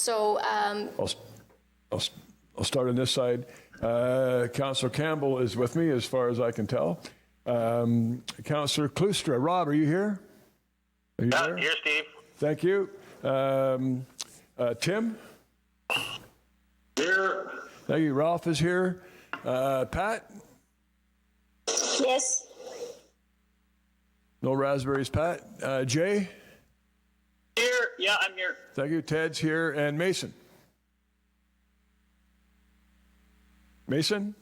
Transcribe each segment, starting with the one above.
So I'll start on this side. Councillor Campbell is with me, as far as I can tell. Councillor Klustra. Rob, are you here? Are you there? Here, Steve. Thank you. Tim? Here. Thank you. Ralph is here. Pat? yes. No raspberries, Pat. Jay? Here. Yeah, I'm here. Thank you. Ted's here. And Mason? Mason?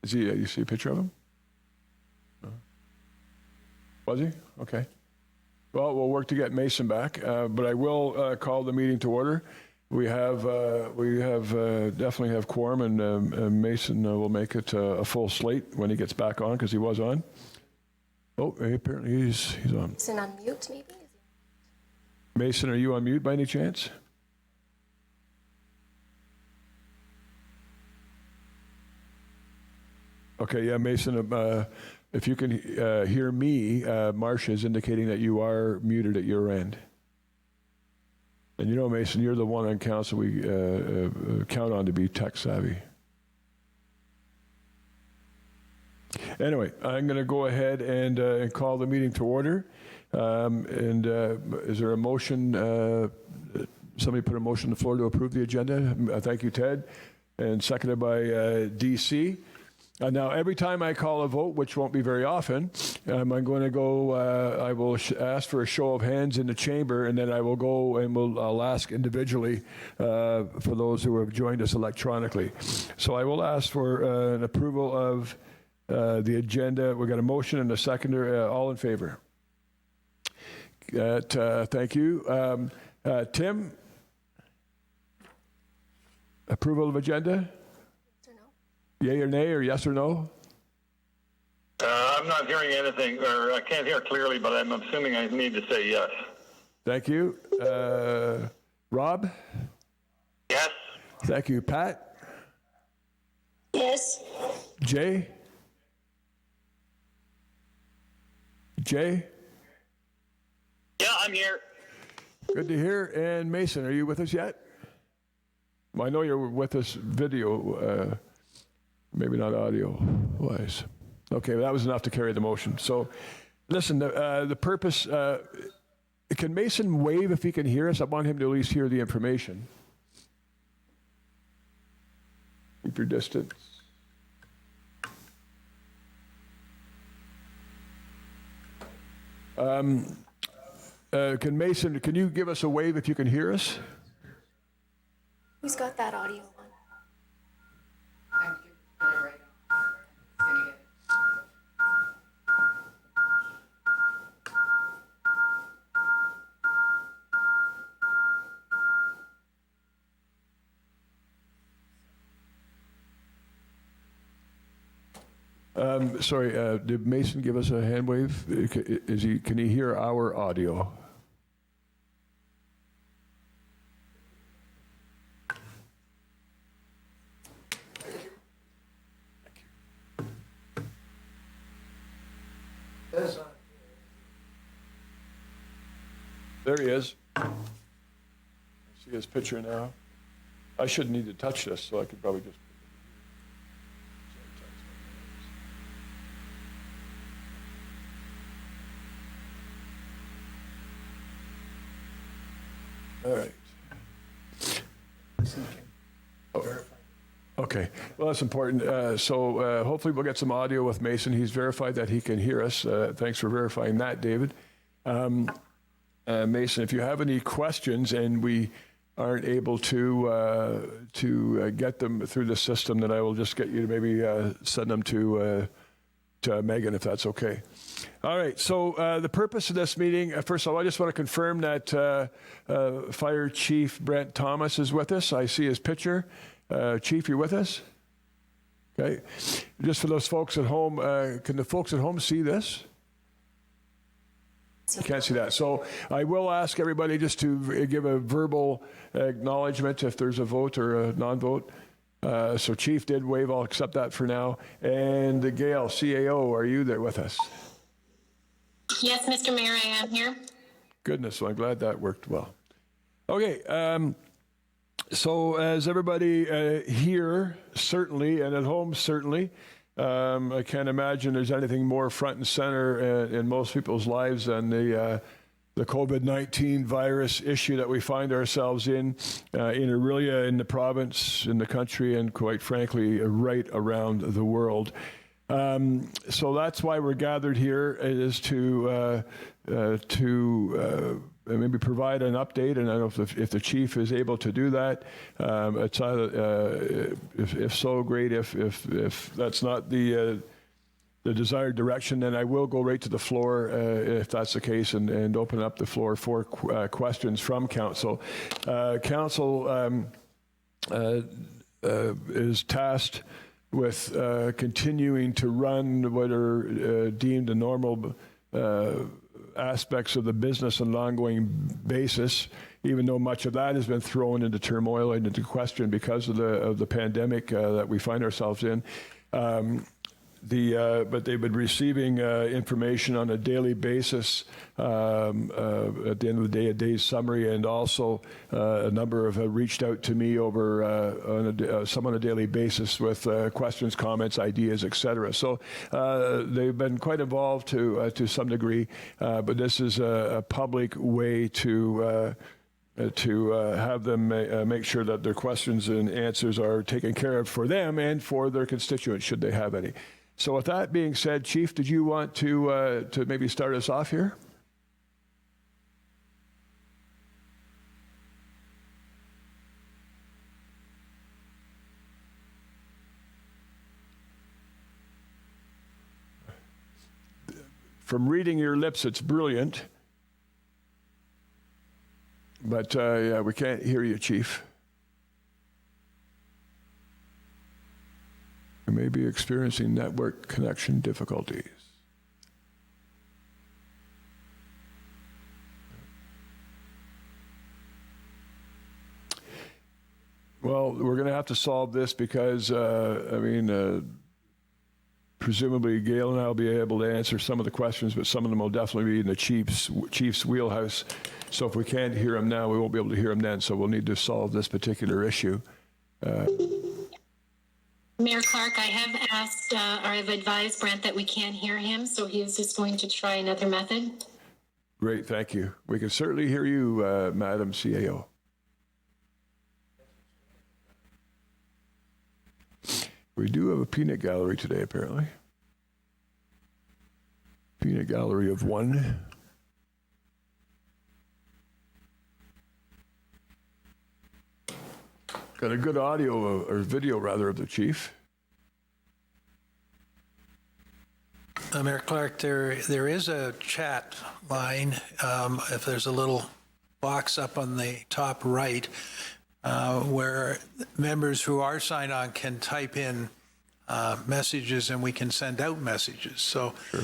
Is he? You see a picture of him? No. Was he? Okay. Well, we'll work to get Mason back, but I will call the meeting to order. We have definitely have quorum, and Mason will make it a full slate when he gets back on, because he was on. Oh, apparently he's on. Mason on mute, maybe? Mason, are you on mute by any chance? Okay, yeah, Mason, if you can hear me, Marcia is indicating that you are muted at your end. And you know, Mason, you're the one on council we count on to be tech savvy. Anyway, I'm going to go ahead and call the meeting to order. Is there a motion? Somebody put a motion on the floor to approve the agenda. Thank you, Ted. And seconded by DC. Now, every time I call a vote, which won't be very often, I'm going to go, I will ask for a show of hands in the chamber, and then I will go and I'll ask individually for those who have joined us electronically. So I will ask for an approval of the agenda. We've got a motion and a seconder. All in favor? Thank you. Tim? Approval of agenda? Yay or nay, or yes or no? I'm not hearing anything, or I can't hear clearly, but I'm assuming I need to say yes. Thank you. Rob? Yes. Thank you. Pat? Yes. Jay? Jay? Yeah, I'm here. Good to hear. And Mason, are you with us yet? Well, I know you're with us video, maybe not audio-wise. Okay, that was enough to carry the motion. So, listen, the purpose, can Mason wave if he can hear us? I want him to at least hear the information. Keep your distance. Can Mason, can you give us a wave if you can hear us? Who's got that audio on? Sorry, did Mason give us a hand wave? Can he hear our audio? There he is. I see his picture now. I shouldn't need to touch this, so I could probably just... All right. Oh. Okay. Well, that's important. So hopefully we'll get some audio with Mason. He's verified that he can hear us. Thanks for verifying that, David. Mason, if you have any questions and we aren't able to get them through the system, then I will just get you to maybe send them to Megan, if that's okay. All right, so the purpose of this meeting, first of all, I just want to confirm that Fire Chief Brent Thomas is with us. I see his picture. Chief, you with us? Okay. Just for those folks at home, can the folks at home see this? You can't see that. So I will ask everybody just to give a verbal acknowledgement if there's a vote or a non-vote. So Chief did wave. I'll accept that for now. And Gail, CAO, are you there with us? Yes, Mr. Mayor, I am here. Goodness, so I'm glad that worked well. Okay, So as everybody here, certainly, and at home, certainly, I can't imagine there's anything more front and center in most people's lives than the COVID-19 virus issue that we find ourselves in Orillia, in the province, in the country, and quite frankly, right around the world. So that's why we're gathered here, is to maybe provide an update, and I don't know if the chief is able to do that. It's either, if so, great. If that's not the desired direction, then I will go right to the floor if that's the case, and open up the floor for questions from council. Council is tasked with continuing to run what are deemed the normal aspects of the business on an ongoing basis, even though much of that has been thrown into turmoil and into question because of the pandemic that we find ourselves in. But they've been receiving information on a daily basis. At the end of the day, a day's summary, and also a number have reached out to me over some on a daily basis with questions, comments, ideas, etc. So they've been quite involved to some degree, but this is a public way to have them make sure that their questions and answers are taken care of for them and for their constituents, should they have any. So with that being said, Chief, did you want to maybe start us off here? From reading your lips, it's brilliant. But yeah, we can't hear you, Chief. You may be experiencing network connection difficulties. Well, we're going to have to solve this because, presumably Gail and I will be able to answer some of the questions, but some of them will definitely be in the Chief's wheelhouse. So if we can't hear him now, we won't be able to hear him then. So we'll need to solve this particular issue. Mayor Clark, I have asked, or I've advised Brent that we can't hear him, so he is just going to try another method. Great, thank you. We can certainly hear you, Madam CAO. We do have a peanut gallery today, apparently. Peanut gallery of one. Got a good audio, or video rather, of the chief. Mayor Clark, there is a chat line. If there's a little box up on the top right where members who are signed on can type in messages and we can send out messages. So, sure.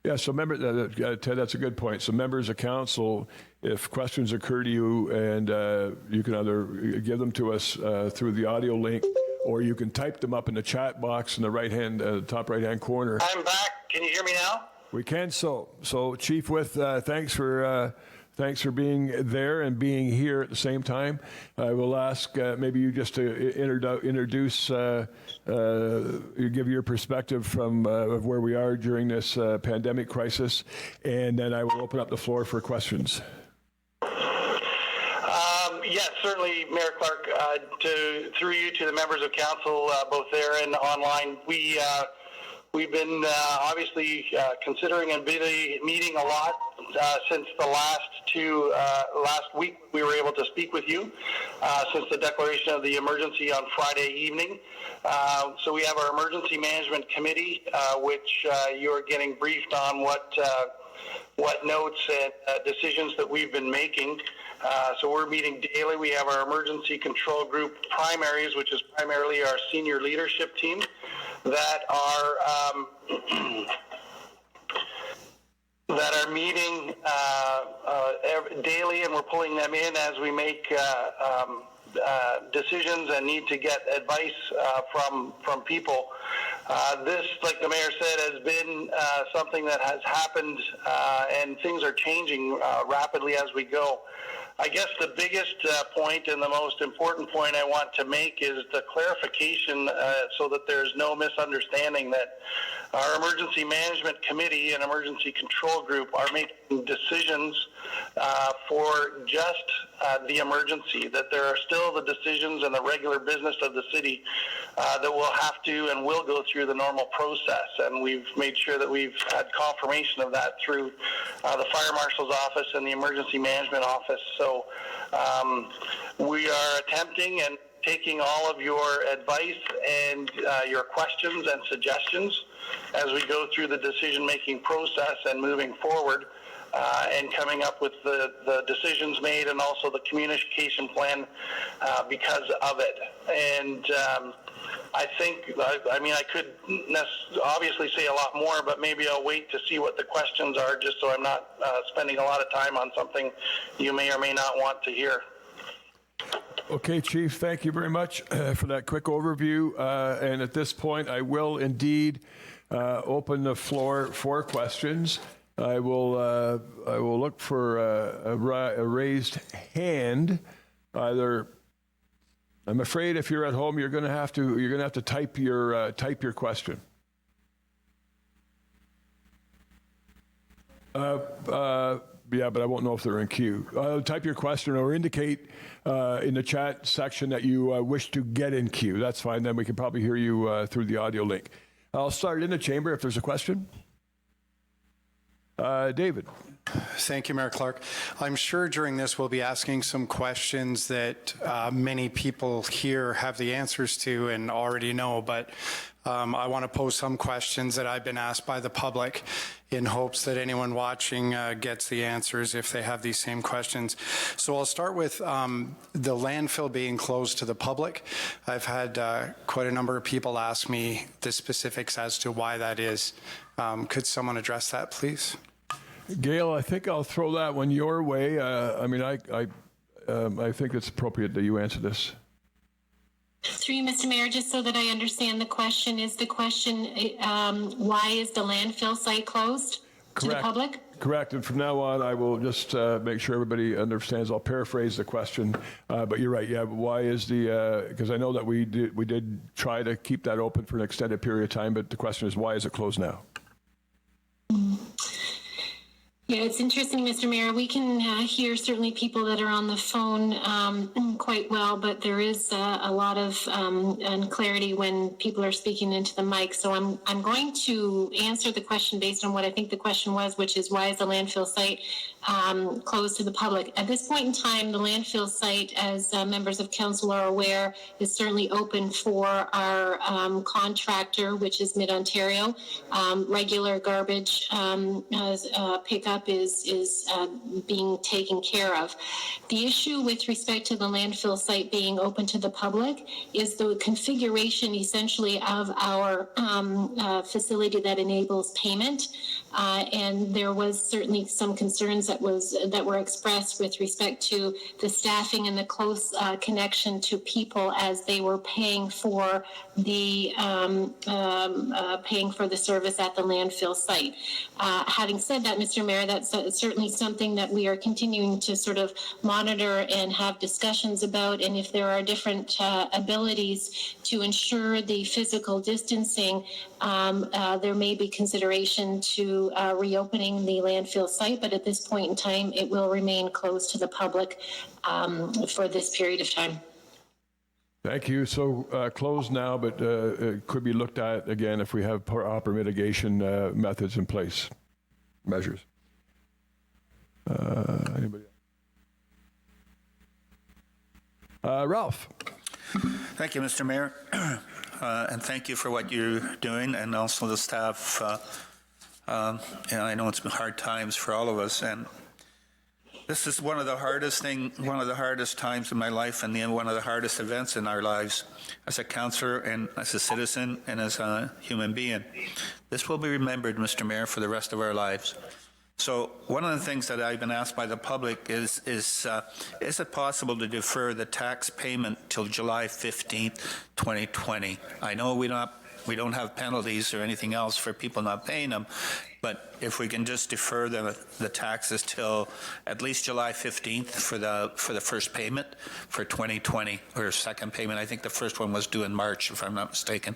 Yeah, so Ted, that's a good point. So members of council, if questions occur to you, and you can either give them to us through the audio link, or you can type them up in the chat box in the top right-hand corner. I'm back. Can you hear me now? We can. So Chief, thanks for being there and being here at the same time. I will ask maybe you just to introduce, give your perspective from of where we are during this pandemic crisis, and then I will open up the floor for questions. Yes, certainly, Mayor Clark, through you to the members of council, both there and online. We've been obviously considering and busy meeting a lot since the last week we were able to speak with you since the declaration of the emergency on Friday evening. So we have our emergency management committee, which you are getting briefed on what notes and decisions that we've been making. So we're meeting daily. We have our emergency control group primaries, which is primarily our senior leadership team, that are meeting daily, and we're pulling them in as we make decisions and need to get advice from people. This, like the mayor said, has been something that has happened, and things are changing rapidly as we go. I guess the biggest point and the most important point I want to make is the clarification so that there's no misunderstanding that our Emergency Management Committee and Emergency Control Group are making decisions for just the emergency, that there are still the decisions and the regular business of the city that will have to and will go through the normal process. And we've made sure that we've had confirmation of that through the Fire Marshal's office and the Emergency Management office. So we are attempting and taking all of your advice and your questions and suggestions as we go through the decision-making process and moving forward and coming up with the decisions made and also the communication plan because of it. And I think, I mean, I could obviously say a lot more, but maybe I'll wait to see what the questions are just so I'm not spending a lot of time on something you may or may not want to hear. Okay, Chief, thank you very much for that quick overview. And at this point, I will indeed open the floor for questions. I will look for a raised hand. Either, I'm afraid if you're at home, you're going to have to type your question. Yeah, but I won't know if they're in queue. Type your question or indicate in the chat section that you wish to get in queue. That's fine. Then we can probably hear you through the audio link. I'll start in the chamber if there's a question. David. Thank you, Mayor Clark. I'm sure during this we'll be asking some questions that many people here have the answers to and already know, but I want to pose some questions that I've been asked by the public in hopes that anyone watching gets the answers if they have these same questions. So I'll start with the landfill being closed to the public. I've had quite a number of people ask me the specifics as to why that is. Could someone address that, please? Gail, I think I'll throw that one your way. I mean, I think it's appropriate that you answer this. Through you, Mr. Mayor, just so that I understand the question, is the question why is the landfill site closed to the public? Correct. And from now on, I will just make sure everybody understands. I'll paraphrase the question, but you're right. Yeah, why is because I know that we did try to keep that open for an extended period of time, but the question is, why is it closed now? Yeah, it's interesting, Mr. Mayor. We can hear certainly people that are on the phone quite well, but there is a lot of unclarity when people are speaking into the mic. So I'm going to answer the question based on what I think the question was, which is why is the landfill site closed to the public? At this point in time, the landfill site, as members of council are aware, is certainly open for our contractor, which is Mid-Ontario. Regular garbage pickup is being taken care of. The issue with respect to the landfill site being open to the public is the configuration essentially of our facility that enables payment. And there was certainly some concerns that were expressed with respect to the staffing and the close connection to people as they were paying for the service at the landfill site. Having said that, Mr. Mayor, that's certainly something that we are continuing to sort of monitor and have discussions about. And if there are different abilities to ensure the physical distancing, there may be consideration to reopening the landfill site, but at this point in time, it will remain closed to the public for this period of time. Thank you. So closed now, but it could be looked at again if we have proper mitigation methods in place, measures. Anybody? Ralph. Thank you, Mr. Mayor, and thank you for what you're doing, and also the staff. And I know it's been hard times for all of us, and this is one of the hardest times in my life, and one of the hardest events in our lives as a councillor and as a citizen and as a human being. This will be remembered, Mr. Mayor, for the rest of our lives. So one of the things that I've been asked by the public is it possible to defer the tax payment till July 15th, 2020? I know we don't have penalties or anything else for people not paying them, but if we can just defer the taxes till at least July 15th for the first payment for 2020, or second payment. I think the first one was due in March, if I'm not mistaken.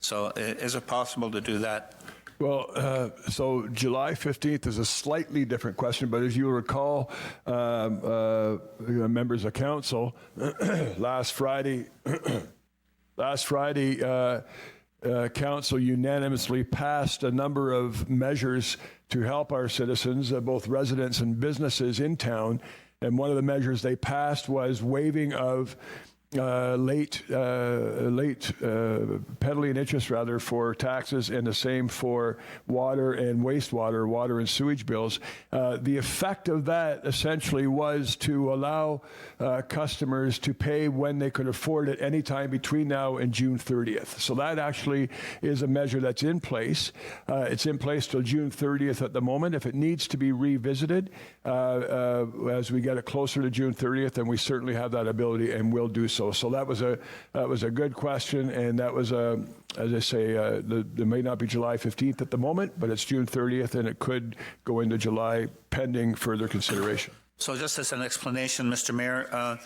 So is it possible to do that? Well, so July 15th is a slightly different question, but as you recall, members of council, last Friday, council unanimously passed a number of measures to help our citizens, both residents and businesses in town. And one of the measures they passed was waiving of late penalty and interest for taxes, and the same for water and wastewater, water and sewage bills. The effect of that essentially was to allow customers to pay when they could afford it anytime between now and June 30th. So that actually is a measure that's in place. It's in place till June 30th at the moment. If it needs to be revisited as we get it closer to June 30th, then we certainly have that ability and will do so. So that was a good question, and that was as I say, there may not be July 15th at the moment, but it's June 30th, and it could go into July pending further consideration. So just as an explanation, Mr. Mayor,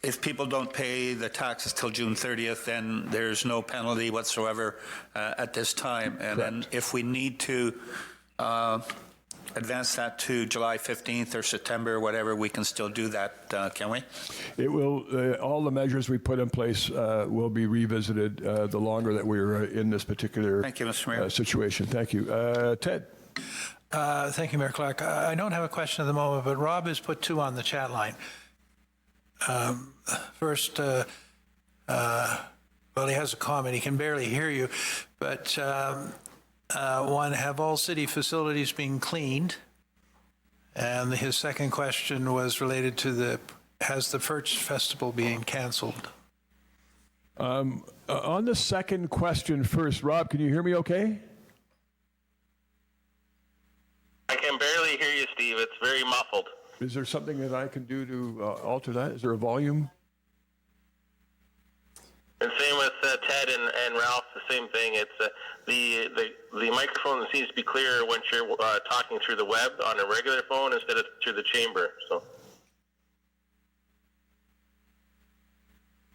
if people don't pay the taxes till June 30th, then there's no penalty whatsoever at this time. And then if we need to advance that to July 15th or September, whatever, we can still do that, can we? It will. All the measures we put in place will be revisited the longer that we're in this particular Thank you, Mr. Mayor. situation. Thank you. Ted. Thank you, Mayor Clark. I don't have a question at the moment, but Rob has put two on the chat line. First, well, he has a comment. He can barely hear you, but one, have all city facilities been cleaned? And his second question was related to has the Perch Festival been canceled? On the second question first, Rob, can you hear me okay? I can barely hear you, Steve. It's very muffled. Is there something that I can do to alter that? Is there a volume? And same with Ted and Ralph, the same thing. It's the microphone seems to be clearer once you're talking through the web on a regular phone instead of through the chamber. So.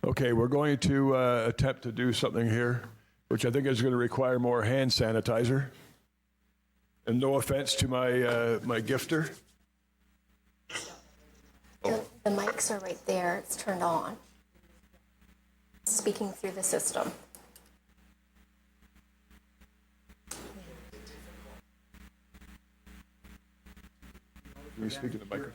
Okay, we're going to attempt to do something here, which I think is going to require more hand sanitizer. And no offense to my gifter. The mics are right there. It's turned on. Speaking through the system. Can you speak in the microphone?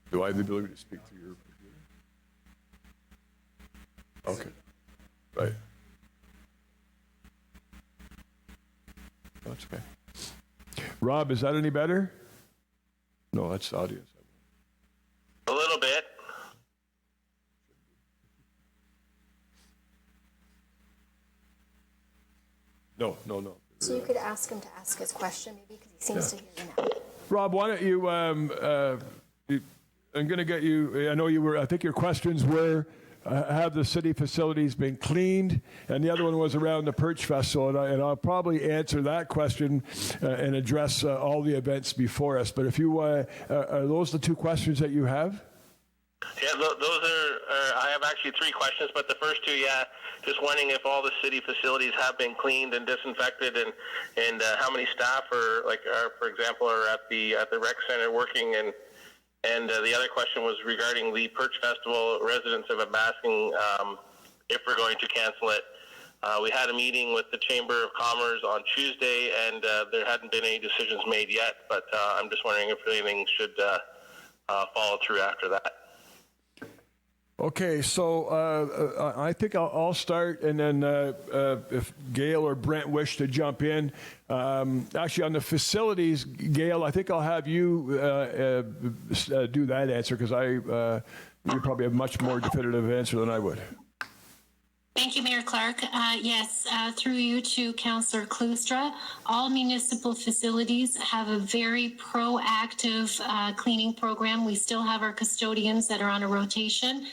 Do I have the ability to speak through your computer? Okay. Right. That's okay. Rob, is that any better? No, that's the audience. A little bit. No. So you could ask him to ask his question, maybe, because he seems to hear you now. Rob, why don't you, I'm going to get you, I think your questions were, have the city facilities been cleaned? And the other one was around the Perch Festival, and I'll probably answer that question and address all the events before us. But if you, are those the two questions that you have? Yeah, those are, I have actually three questions, but the first two, just wondering if all the city facilities have been cleaned and disinfected, and how many staff are, for example, are at the rec center working, and the other question was regarding the Perch Festival. Residents have been asking if we're going to cancel it. We had a meeting with the Chamber of Commerce on Tuesday, and there hadn't been any decisions made yet, but I'm just wondering if anything should follow through after that. Okay, so I think I'll start, and then if Gail or Brent wish to jump in. Actually, on the facilities, Gail, I think I'll have you do that answer, because you probably have much more definitive answer than I would. Thank you, Mayor Clark. Yes, through you to Councillor Klustra, all municipal facilities have a very proactive cleaning program. We still have our custodians that are on a rotation.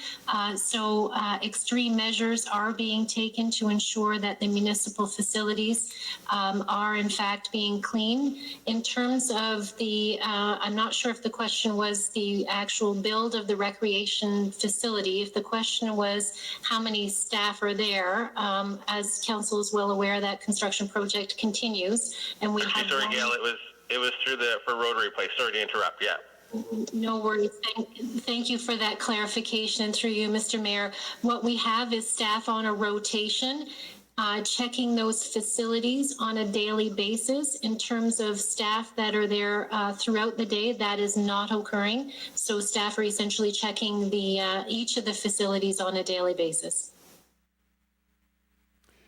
So extreme measures are being taken to ensure that the municipal facilities are in fact being clean. In terms of the, I'm not sure if the question was the actual build of the recreation facility. If the question was how many staff are there, as council is well aware, that construction project continues, and we have. Sorry, Gail, it was through for Rotary Place. Sorry to interrupt. Yeah. No worries. Thank you for that clarification. Through you, Mr. Mayor. What we have is staff on a rotation, checking those facilities on a daily basis. In terms of staff that are there throughout the day, that is not occurring. So staff are essentially checking each of the facilities on a daily basis.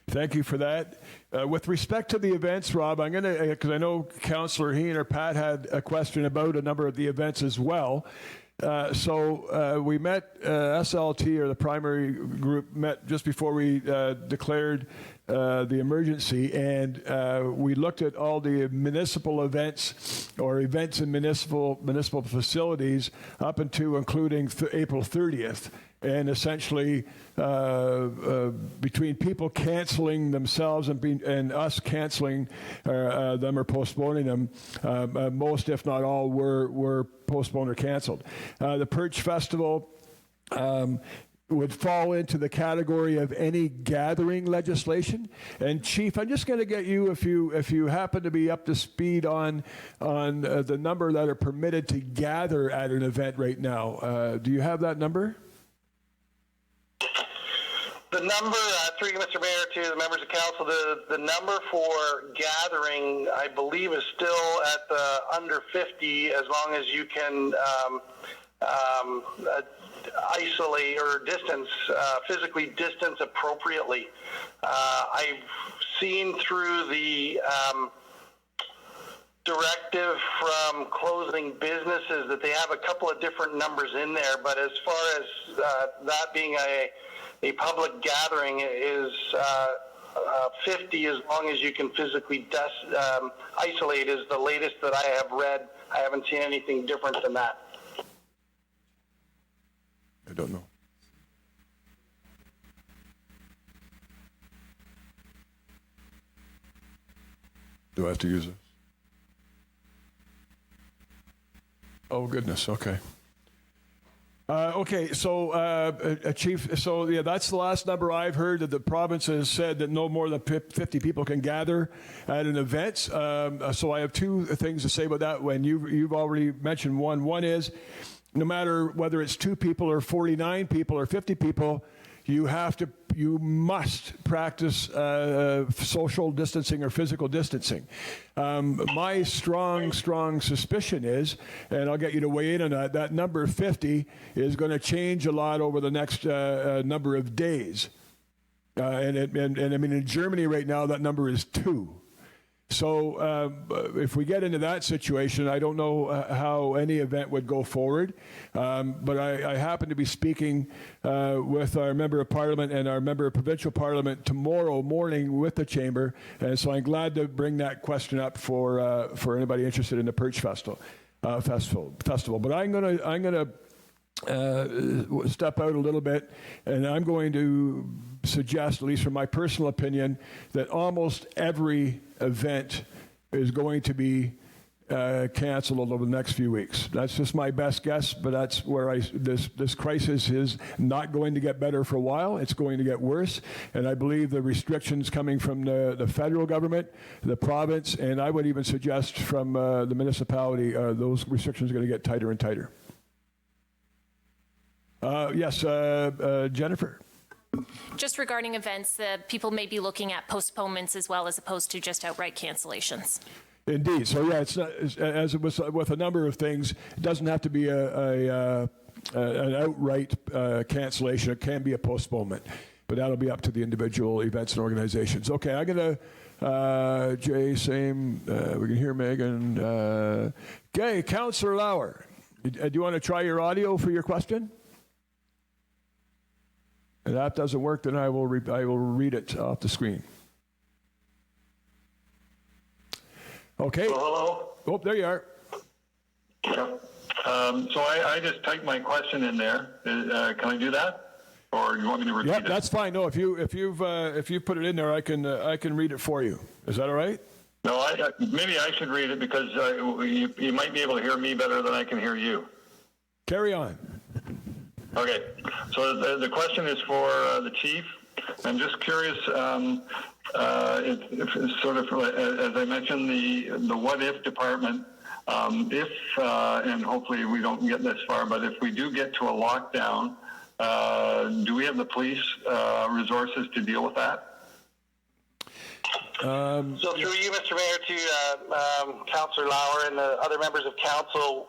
Thank you for that. With respect to the events, Rob, I'm going to, because I know Councillor Heen or Pat had a question about a number of the events as well. So we met, SLT, or the primary group, met just before we declared the emergency, and we looked at all the municipal events or events in municipal facilities up until including April 30th. And essentially, between people canceling themselves and us canceling them or postponing them, most, if not all, were postponed or canceled. The Perch Festival would fall into the category of any gathering legislation. And Chief, I'm just going to get you, if you happen to be up to speed on the number that are permitted to gather at an event right now. Do you have that number? The number, through you, Mr. Mayor, to the members of council, the number for gathering, I believe, is still at the under 50, as long as you can isolate or distance, physically distance appropriately. I've seen through the directive from closing businesses that they have a couple of different numbers in there, but as far as that being a public gathering is 50, as long as you can physically isolate, is the latest that I have read. I haven't seen anything different than that. I don't know. Do I have to use this? Oh, goodness. Okay. Okay, so Chief, so yeah, that's the last number I've heard, that the province has said that no more than 50 people can gather at an event. So I have two things to say about that. When you've already mentioned one. One is, no matter whether it's 2 people or 49 people or 50 people, you must practice social distancing or physical distancing. My strong suspicion is, and I'll get you to weigh in on that number 50 is going to change a lot over the next number of days. And I mean, in Germany right now, that number is 2. So if we get into that situation, I don't know how any event would go forward. But I happen to be speaking with our Member of Parliament and our Member of Provincial Parliament tomorrow morning with the Chamber. And so I'm glad to bring that question up for anybody interested in the Perch Festival. But I'm gonna step out a little bit, and I'm going to suggest, at least from my personal opinion, that almost every event is going to be canceled over the next few weeks. That's just my best guess, but that's where this crisis is not going to get better for a while. It's going to get worse, and I believe the restrictions coming from the federal government, the province, and I would even suggest from the municipality, those restrictions are going to get tighter and tighter. Yes, Jennifer. Just regarding events, people may be looking at postponements as well, as opposed to just outright cancellations. Indeed. So yeah, it's not, as it was with a number of things. It doesn't have to be a an outright cancellation. It can be a postponement, but that'll be up to the individual events and organizations. Okay, I'm going to, Jay, same, we can hear Megan. Okay, Councillor Lauer, do you want to try your audio for your question? If that doesn't work, then I will read it off the screen. Okay. Hello? Oh, there you are. Yep. So I just typed my question in there. Can I do that, or you want me to repeat it? Yeah, that's fine. No, if you've put it in there, I can read it for you. Is that all right? No, maybe I should read it because you might be able to hear me better than I can hear you. Carry on. Okay. So the question is for the chief. I'm just curious. If sort of, as I mentioned, the what if department. If and hopefully we don't get this far, but if we do get to a lockdown, do we have the police resources to deal with that? So through you, Mr. Mayor, to Councillor Lauer and the other members of council,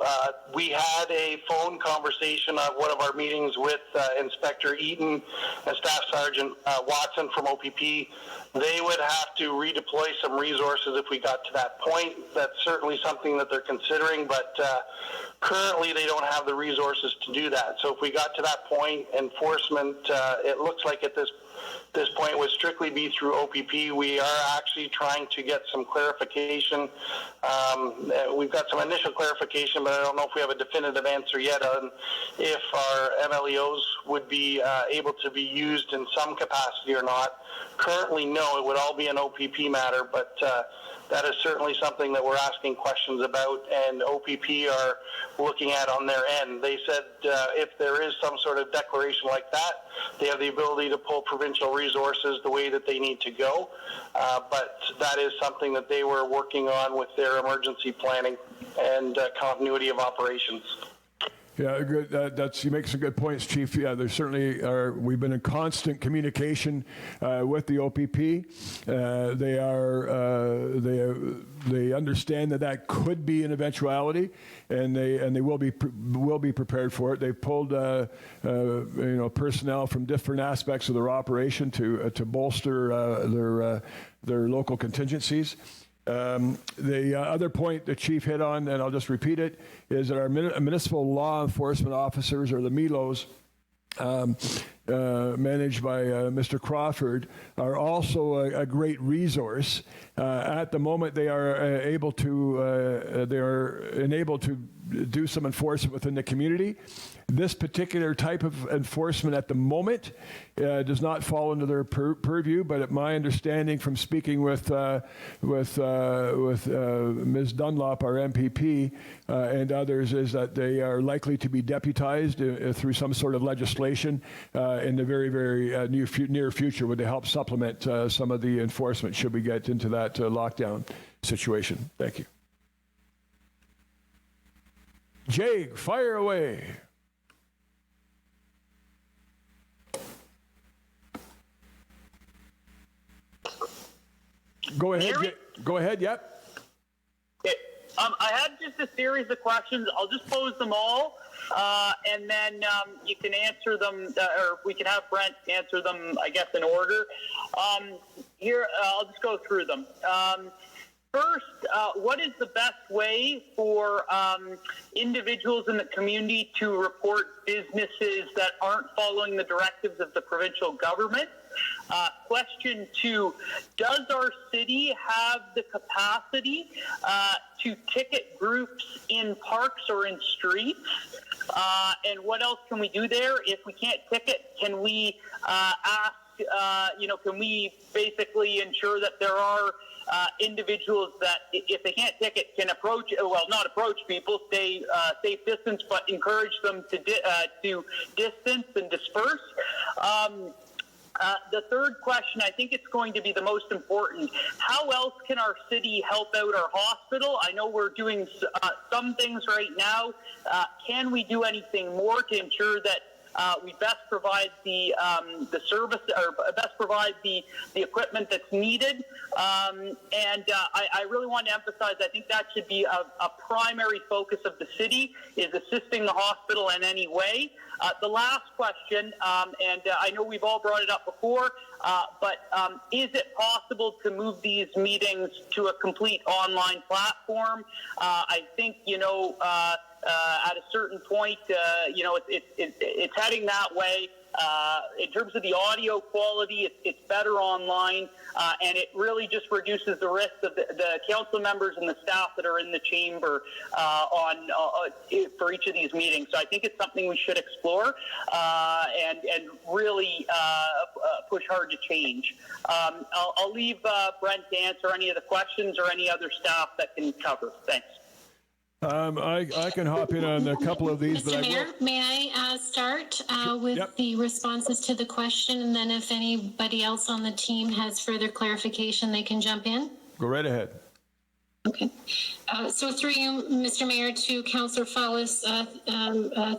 we had a phone conversation at one of our meetings with Inspector Eaton and Staff Sergeant Watson from OPP. They would have to redeploy some resources if we got to that point. That's certainly something that they're considering, but currently they don't have the resources to do that. So if we got to that point, enforcement, it looks like at this point would strictly be through OPP. We are actually trying to get some clarification. We've got some initial clarification, but I don't know if we have a definitive answer yet on if our MLEOs would be able to be used in some capacity or not. Currently, no, it would all be an OPP matter, but that is certainly something that we're asking questions about, and OPP are looking at on their end. They said if there is some sort of declaration like that, they have the ability to pull provincial resources the way that they need to go, but that is something that they were working on with their emergency planning and continuity of operations. Yeah, good. You make some good points, Chief. Yeah, there certainly are. We've been in constant communication with the OPP. They understand that could be an eventuality, and they will be prepared for it. They've pulled personnel from different aspects of their operation to bolster their local contingencies. The other point the chief hit on, and I'll just repeat it, is that our municipal law enforcement officers, or the MELOs, managed by Mr. Crawford, are also a great resource. At the moment, they are enabled to do some enforcement within the community. This particular type of enforcement at the moment does not fall into their purview, but my understanding from speaking with Ms. Dunlop, our MPP, and others, is that they are likely to be deputized through some sort of legislation in the very, very near future, would help supplement some of the enforcement should we get into that lockdown situation. Thank you. Jake, fire away. Go ahead. Go ahead. Yep. Okay. I had just a series of questions. I'll just pose them all, and then you can answer them, or we can have Brent answer them, I guess, in order. Here, I'll just go through them. First, what is the best way for individuals in the community to report businesses that aren't following the directives of the provincial government? Question 2, does our city have the capacity to ticket groups in parks or in streets? And what else can we do there? If we can't ticket, can we ask, can we basically ensure that there are individuals that, if they can't ticket, can approach, not approach people, stay safe distance, but encourage them to distance and disperse? The third question, I think it's going to be the most important. How else can our city help out our hospital? I know we're doing some things right now. Can we do anything more to ensure that we best provide the service, or best provide the equipment that's needed. I really want to emphasize, I think that should be a primary focus of the city, is assisting the hospital in any way. The last question, and I know we've all brought it up before, but is it possible to move these meetings to a complete online platform? I think, at a certain point, it's heading that way. In terms of the audio quality, it's better online, and it really just reduces the risk of the council members and the staff that are in the chamber for each of these meetings. So I think it's something we should explore and really push hard to change. I'll leave Brent to answer any of the questions or any other staff that can cover. Thanks. I can hop in on a couple of these, Mr. Mayor, may I start with the responses to the question, and then if anybody else on the team has further clarification, they can jump in? Go right ahead. Okay. So through you, Mr. Mayor, to Councillor Fallis,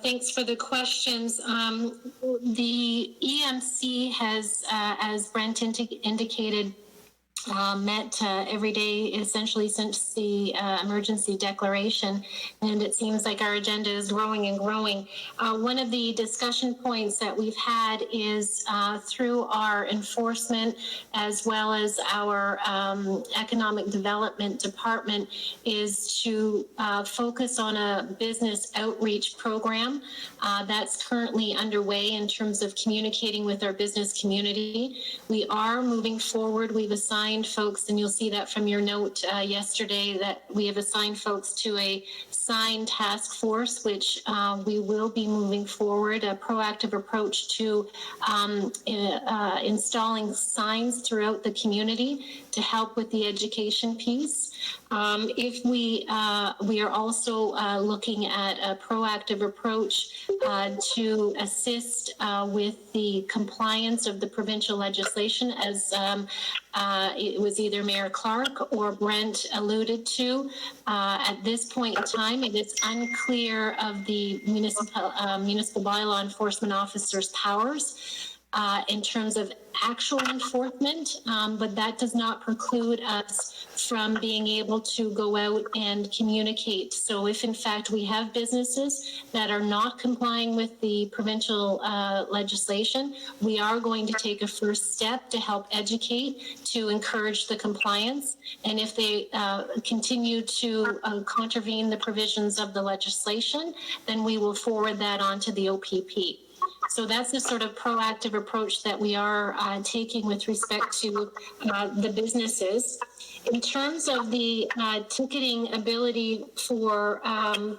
thanks for the questions. The EMC has, as Brent indicated, met every day essentially since the emergency declaration, and it seems like our agenda is growing and growing. One of the discussion points that we've had is through our enforcement as well as our economic development department is to focus on a business outreach program that's currently underway in terms of communicating with our business community. We are moving forward. We've assigned folks, and you'll see that from your note yesterday, that we have assigned folks to a sign task force, which we will be moving forward, a proactive approach to installing signs throughout the community to help with the education piece. If we are also looking at a proactive approach to assist with the compliance of the provincial legislation, as it was either Mayor Clark or Brent alluded to. At this point in time, it is unclear of the municipal bylaw enforcement officer's powers in terms of actual enforcement, but that does not preclude us from being able to go out and communicate. So if in fact we have businesses that are not complying with the provincial legislation, we are going to take a first step to help educate, to encourage the compliance. And if they continue to contravene the provisions of the legislation, then we will forward that on to the OPP. So that's the sort of proactive approach that we are taking with respect to the businesses. In terms of the ticketing ability for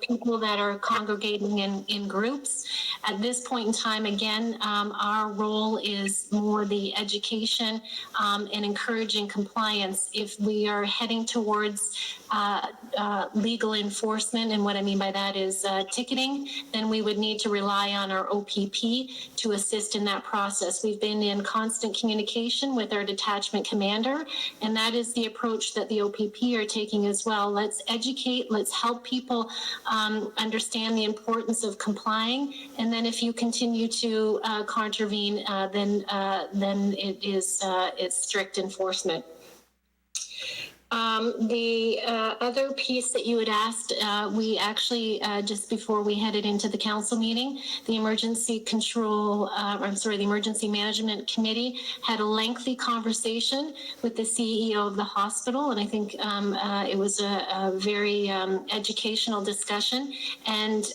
people that are congregating in groups, at this point in time, again, our role is more the education and encouraging compliance. If we are heading towards legal enforcement, and what I mean by that is ticketing, then we would need to rely on our OPP to assist in that process. We've been in constant communication with our detachment commander, and that is the approach that the OPP are taking as well. Let's educate, let's help people understand the importance of complying, and then if you continue to contravene, then it's strict enforcement. The other piece that you had asked, we actually, just before we headed into the council meeting, the Emergency Management Committee had a lengthy conversation with the CEO of the hospital, and I think it was a very educational discussion, and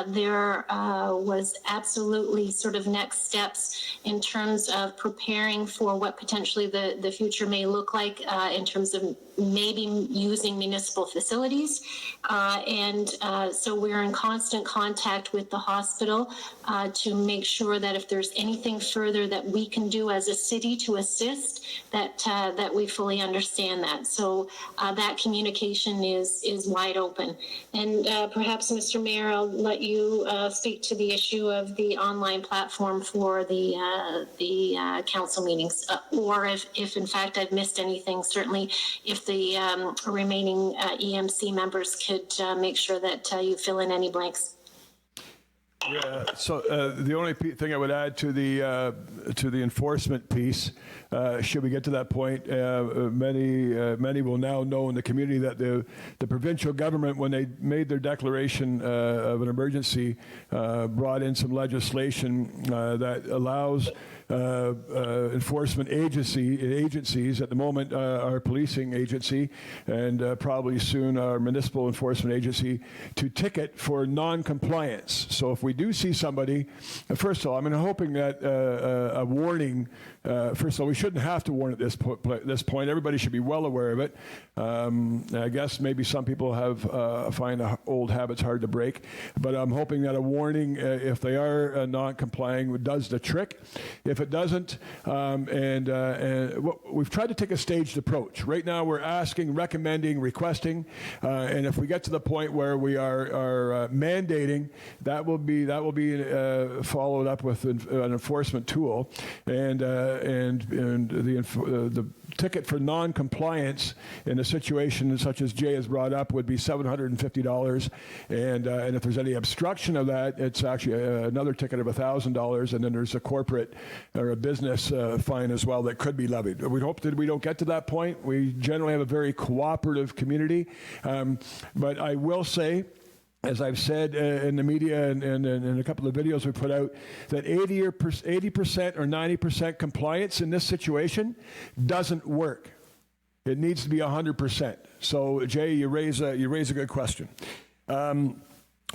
there was absolutely sort of next steps in terms of preparing for what potentially the future may look like in terms of maybe using municipal facilities. So we're in constant contact with the hospital to make sure that if there's anything further that we can do as a city to assist, that we fully understand that. So that communication is wide open. And perhaps, Mr. Mayor, I'll let you speak to the issue of the online platform for the council meetings, or if in fact I've missed anything, certainly if the remaining EMC members could make sure that you fill in any blanks. Yeah. So the only thing I would add to the enforcement piece, should we get to that point, many will now know in the community that the provincial government, when they made their declaration of an emergency, brought in some legislation that allows enforcement agencies at the moment, our policing agency, and probably soon our municipal enforcement agency, to ticket for non-compliance. So if we do see somebody, first of all, I'm hoping that a warning, first of all, we shouldn't have to warn at this point. Everybody should be well aware of it. I guess maybe some people find old habits hard to break, but I'm hoping that a warning, if they are non-complying, does the trick. If it doesn't, we've tried to take a staged approach. Right now, we're asking, recommending, requesting, and if we get to the point where we are mandating, that will be followed up with an enforcement tool, and the ticket for non-compliance in a situation such as Jay has brought up would be $750, and if there's any obstruction of that, it's actually another ticket of $1,000, and then there's a corporate or a business fine as well that could be levied. We hope that we don't get to that point. We generally have a very cooperative community, but I will say, as I've said in the media and in a couple of videos we put out, that 80% or 90% compliance in this situation doesn't work. It needs to be 100%. So, Jay, you raise a good question.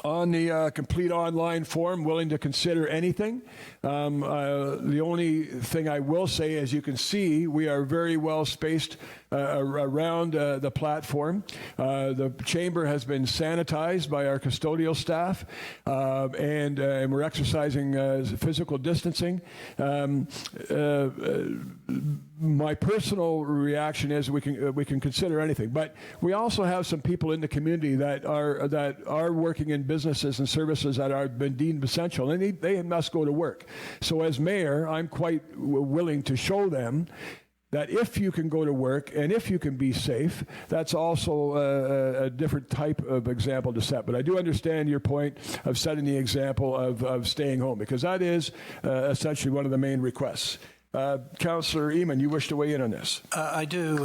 On the complete online form, willing to consider anything. The only thing I will say, as you can see, we are very well spaced around the platform. The chamber has been sanitized by our custodial staff, and we're exercising physical distancing. My personal reaction is we can consider anything, but we also have some people in the community that are working in businesses and services that are been deemed essential, and they must go to work. So as mayor, I'm quite willing to show them that if you can go to work and if you can be safe, that's also a different type of example to set. But I do understand your point of setting the example of staying home, because that is essentially one of the main requests. Councillor Eamon, you wish to weigh in on this? I do,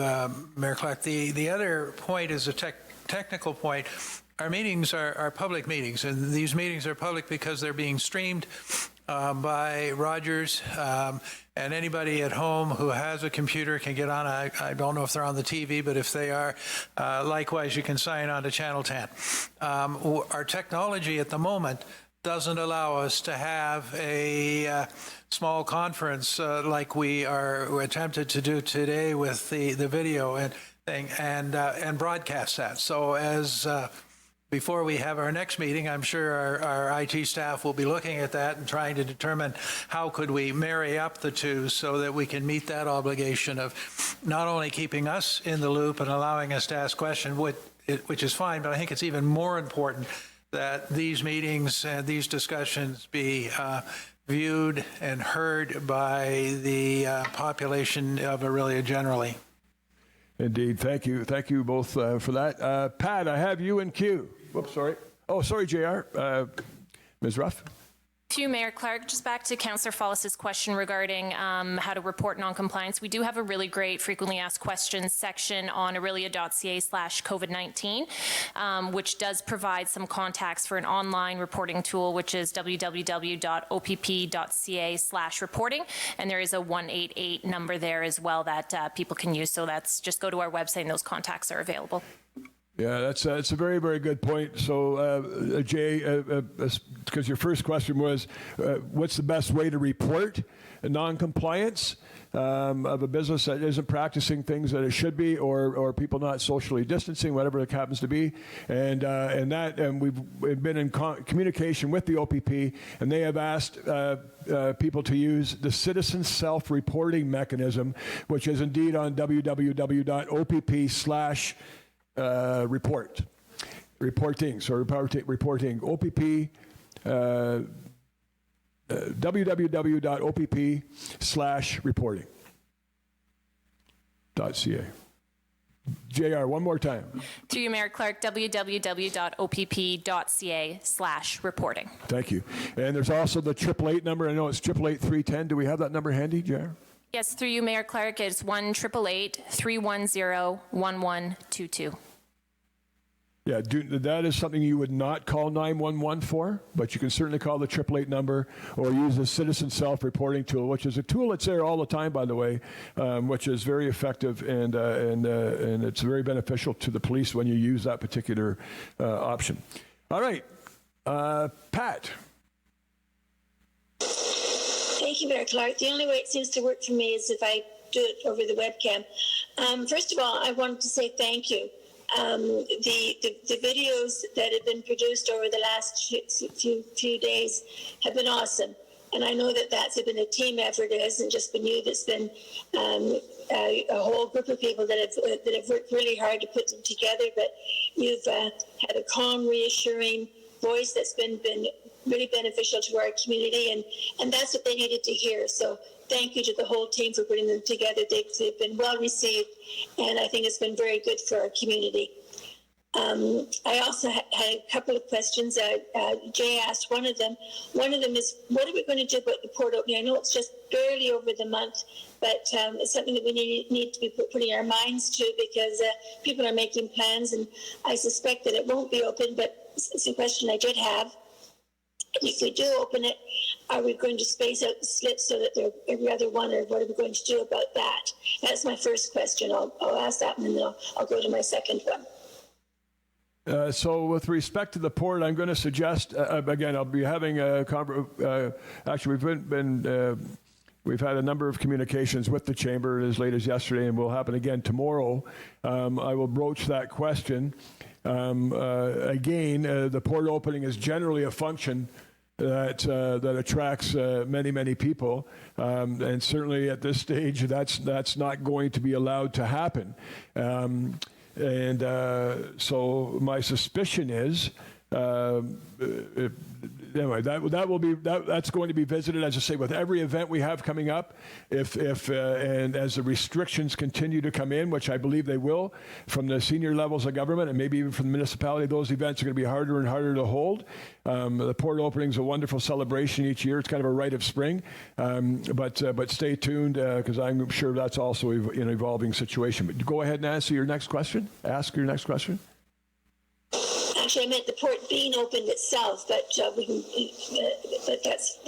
Mayor Clark. The other point is a technical point. Our meetings are public meetings, and these meetings are public because they're being streamed by Rogers, and anybody at home who has a computer can get on. I don't know if they're on the TV, but if they are, likewise, you can sign on to Channel 10. Our technology at the moment doesn't allow us to have a small conference like we are attempted to do today with the video and thing, and broadcast that. So as before we have our next meeting, I'm sure our IT staff will be looking at that and trying to determine how could we marry up the two so that we can meet that obligation of not only keeping us in the loop and allowing us to ask questions, which is fine, but I think it's even more important that these meetings and these discussions be viewed and heard by the population of Orillia generally. Indeed. Thank you. Thank you both for that. Pat, I have you in queue. Whoops, sorry. Oh, sorry, JR. Ms. Ruff? To you, Mayor Clark, just back to Councillor Follis's question regarding how to report non-compliance. We do have a really great frequently asked questions section on orillia.ca/COVID-19, which does provide some contacts for an online reporting tool, which is www.opp.ca/reporting. And there is a 188 number there as well that people can use. So that's just go to our website and those contacts are available. Yeah, that's a very, very good point. So, Jay, because your first question was, what's the best way to report a non-compliance of a business that isn't practicing things that it should be, or people not socially distancing, whatever it happens to be, and we've been in communication with the OPP, and they have asked people to use the citizen self-reporting mechanism, which is indeed on www.opp/reporting, OPP, www.opp/reporting.ca. JR, one more time. Through you, Mayor Clark, www.opp.ca/reporting. Thank you. And there's also the 888 number. I know it's 888-310. Do we have that number handy, JR? Yes, through you, Mayor Clark, it's 1-888-310-1122. Yeah, that is something you would not call 911 for, but you can certainly call the 888 number or use the citizen self-reporting tool, which is a tool that's there all the time, by the way, which is very effective and it's very beneficial to the police when you use that particular option. All right, Pat. Thank you, Mayor Clark. The only way it seems to work for me is if I do it over the webcam. First of all, I wanted to say thank you. The videos that have been produced over the last few days have been awesome. And I know that that's been a team effort. It hasn't just been you. There's been a whole group of people that have worked really hard to put them together. But you've had a calm, reassuring voice that's been really beneficial to our community, and that's what they needed to hear. So thank you to the whole team for putting them together. They've been well received, and I think it's been very good for our community. I also had a couple of questions. Jay asked one of them. One of them is, what are we going to do about the port opening? I know it's just barely over the month, but it's something that we need to be putting our minds to, because people are making plans, and I suspect that it won't be open, but it's a question I did have. If we do open it, are we going to space out the slips so that they're every other one, or what are we going to do about that? That's my first question. I'll ask that one, and then I'll go to my second one. So with respect to the port, I'm going to suggest, again, I'll be having a actually, we've had a number of communications with the Chamber as late as yesterday, and will happen again tomorrow. I will broach that question. Again, the port opening is generally a function that attracts many people, and certainly at this stage, that's not going to be allowed to happen. So my suspicion is, anyway, that's going to be visited, as I say, with every event we have coming up. And as the restrictions continue to come in, which I believe they will, from the senior levels of government and maybe even from the municipality, those events are going to be harder and harder to hold. The port opening is a wonderful celebration each year. It's kind of a rite of spring, but stay tuned because I'm sure that's also an evolving situation. But go ahead and answer your next question. Ask your next question. Actually, I meant the port being opened itself, but but that's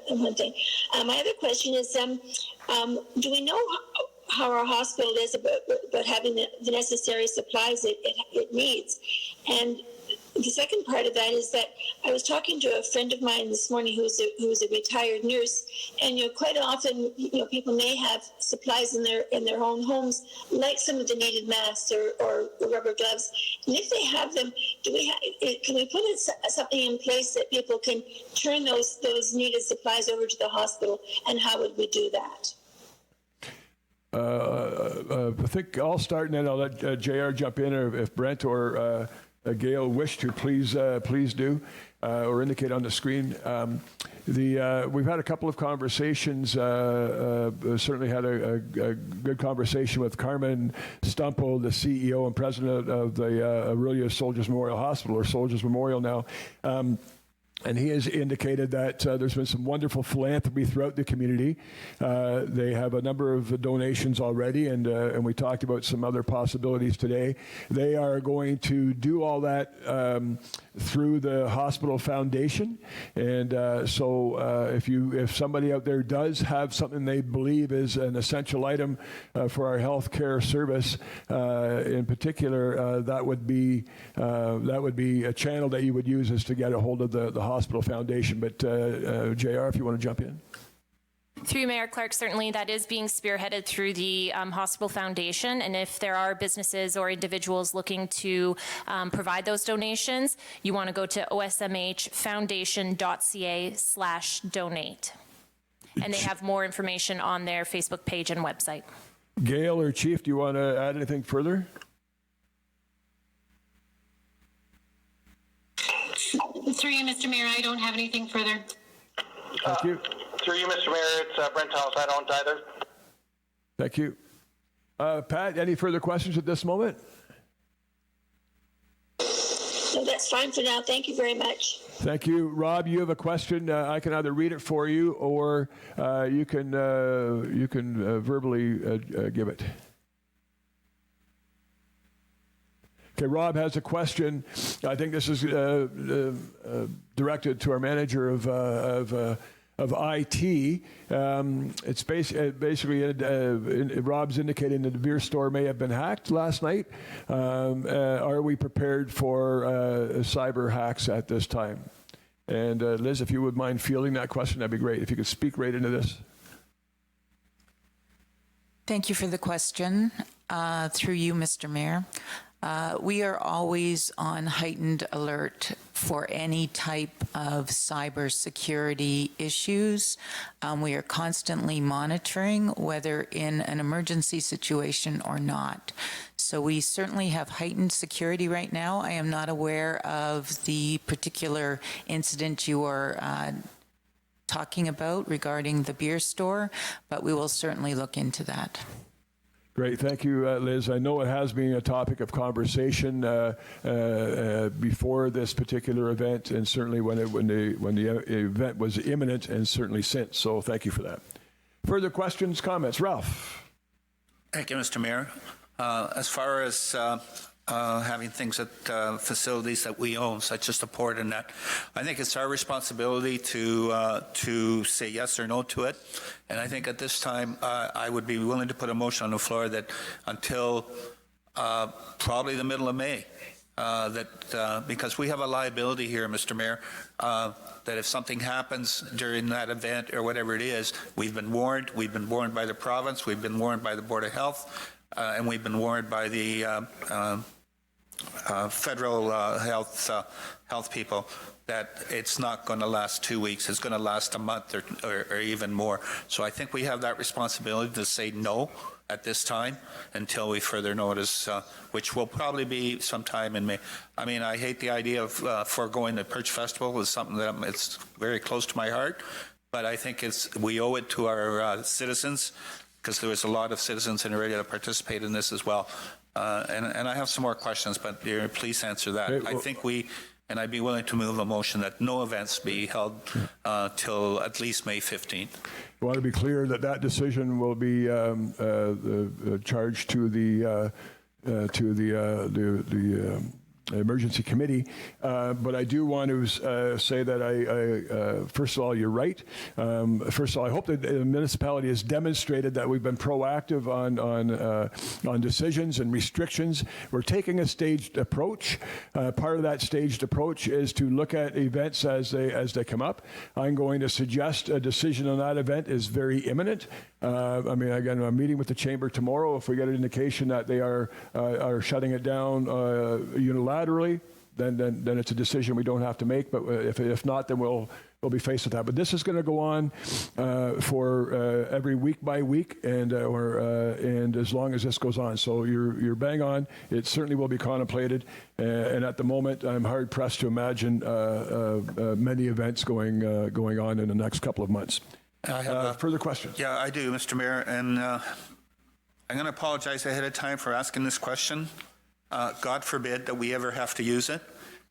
one thing. My other question is, do we know how our hospital is about having the necessary supplies it needs? And the second part of that is that I was talking to a friend of mine this morning who's a retired nurse, and quite often people may have supplies in their own homes, like some of the needed masks or rubber gloves. And if they have them, can we put something in place that people can turn those needed supplies over to the hospital? And how would we do that? I think I'll start, and then I'll let JR jump in, or if Brent or Gail wish to, please do, or indicate on the screen. We've had a couple of conversations, certainly had a good conversation with Carmen Stumpo, the CEO and president of the Orillia Soldiers Memorial Hospital, or Soldiers Memorial now. And he has indicated that there's been some wonderful philanthropy throughout the community. They have a number of donations already, and we talked about some other possibilities today. They are going to do all that through the hospital foundation. And so if somebody out there does have something they believe is an essential item for our healthcare service, in particular, that would be a channel that you would use is to get a hold of the hospital foundation. But JR, if you want to jump in. Through Mayor Clark, certainly that is being spearheaded through the Hospital Foundation. And if there are businesses or individuals looking to provide those donations, you want to go to osmhfoundation.ca/donate. And they have more information on their Facebook page and website. Gail or Chief, do you want to add anything further? Through you, Mr. Mayor, I don't have anything further. Thank you. Through you, Mr. Mayor, it's Brent Thomas. I don't either. Thank you. Pat, any further questions at this moment? No, that's fine for now. Thank you very much. Thank you. Rob, you have a question. I can either read it for you or you can verbally give it. Okay, Rob has a question. I think this is directed to our manager of IT. It's basically Rob's indicating that the beer store may have been hacked last night. Are we prepared for cyber hacks at this time? And Liz, if you would mind fielding that question, that'd be great. If you could speak right into this. Thank you for the question. Through you, Mr. Mayor. We are always on heightened alert for any type of cybersecurity issues. We are constantly monitoring whether in an emergency situation or not. So we certainly have heightened security right now. I am not aware of the particular incident you are talking about regarding the beer store, but we will certainly look into that. Great, thank you, Liz. I know it has been a topic of conversation before this particular event, and certainly when the event was imminent, and certainly since. So thank you for that. Further questions, comments, Ralph? Thank you, Mr. Mayor. As far as having things at facilities that we own, such as the port and that, I think it's our responsibility to say yes or no to it. And I think at this time, I would be willing to put a motion on the floor that until probably the middle of May, because we have a liability here, Mr. Mayor, that if something happens during that event or whatever it is, we've been warned. We've been warned by the province. We've been warned by the Board of Health. And we've been warned by the federal health people that it's not going to last 2 weeks. It's going to last a month or even more. So I think we have that responsibility to say no at this time until we further notice, which will probably be sometime in May. I mean, I hate the idea of foregoing the Perch Festival. It's something that it's very close to my heart, but I think we owe it to our citizens, because there was a lot of citizens in Orillia that participate in this as well. And I have some more questions, but please answer that. I think and I'd be willing to move a motion that no events be held till at least May 15th. I want to be clear that decision will be charged to the emergency committee, but I do want to say that first of all, you're right. First of all, I hope that the municipality has demonstrated that we've been proactive on decisions and restrictions. We're taking a staged approach. Part of that staged approach is to look at events as they come up. I'm going to suggest a decision on that event is very imminent. I mean, again, I'm meeting with the chamber tomorrow. If we get an indication that they are shutting it down unilaterally, then it's a decision we don't have to make. But if not, then we'll be faced with that. But this is going to go on for every week by week, and as long as this goes on. So you're bang on. It certainly will be contemplated. And at the moment, I'm hard pressed to imagine many events going on in the next couple of months. I have further questions? Yeah, I do, Mr. Mayor, and I'm going to apologize ahead of time for asking this question. God forbid that we ever have to use it.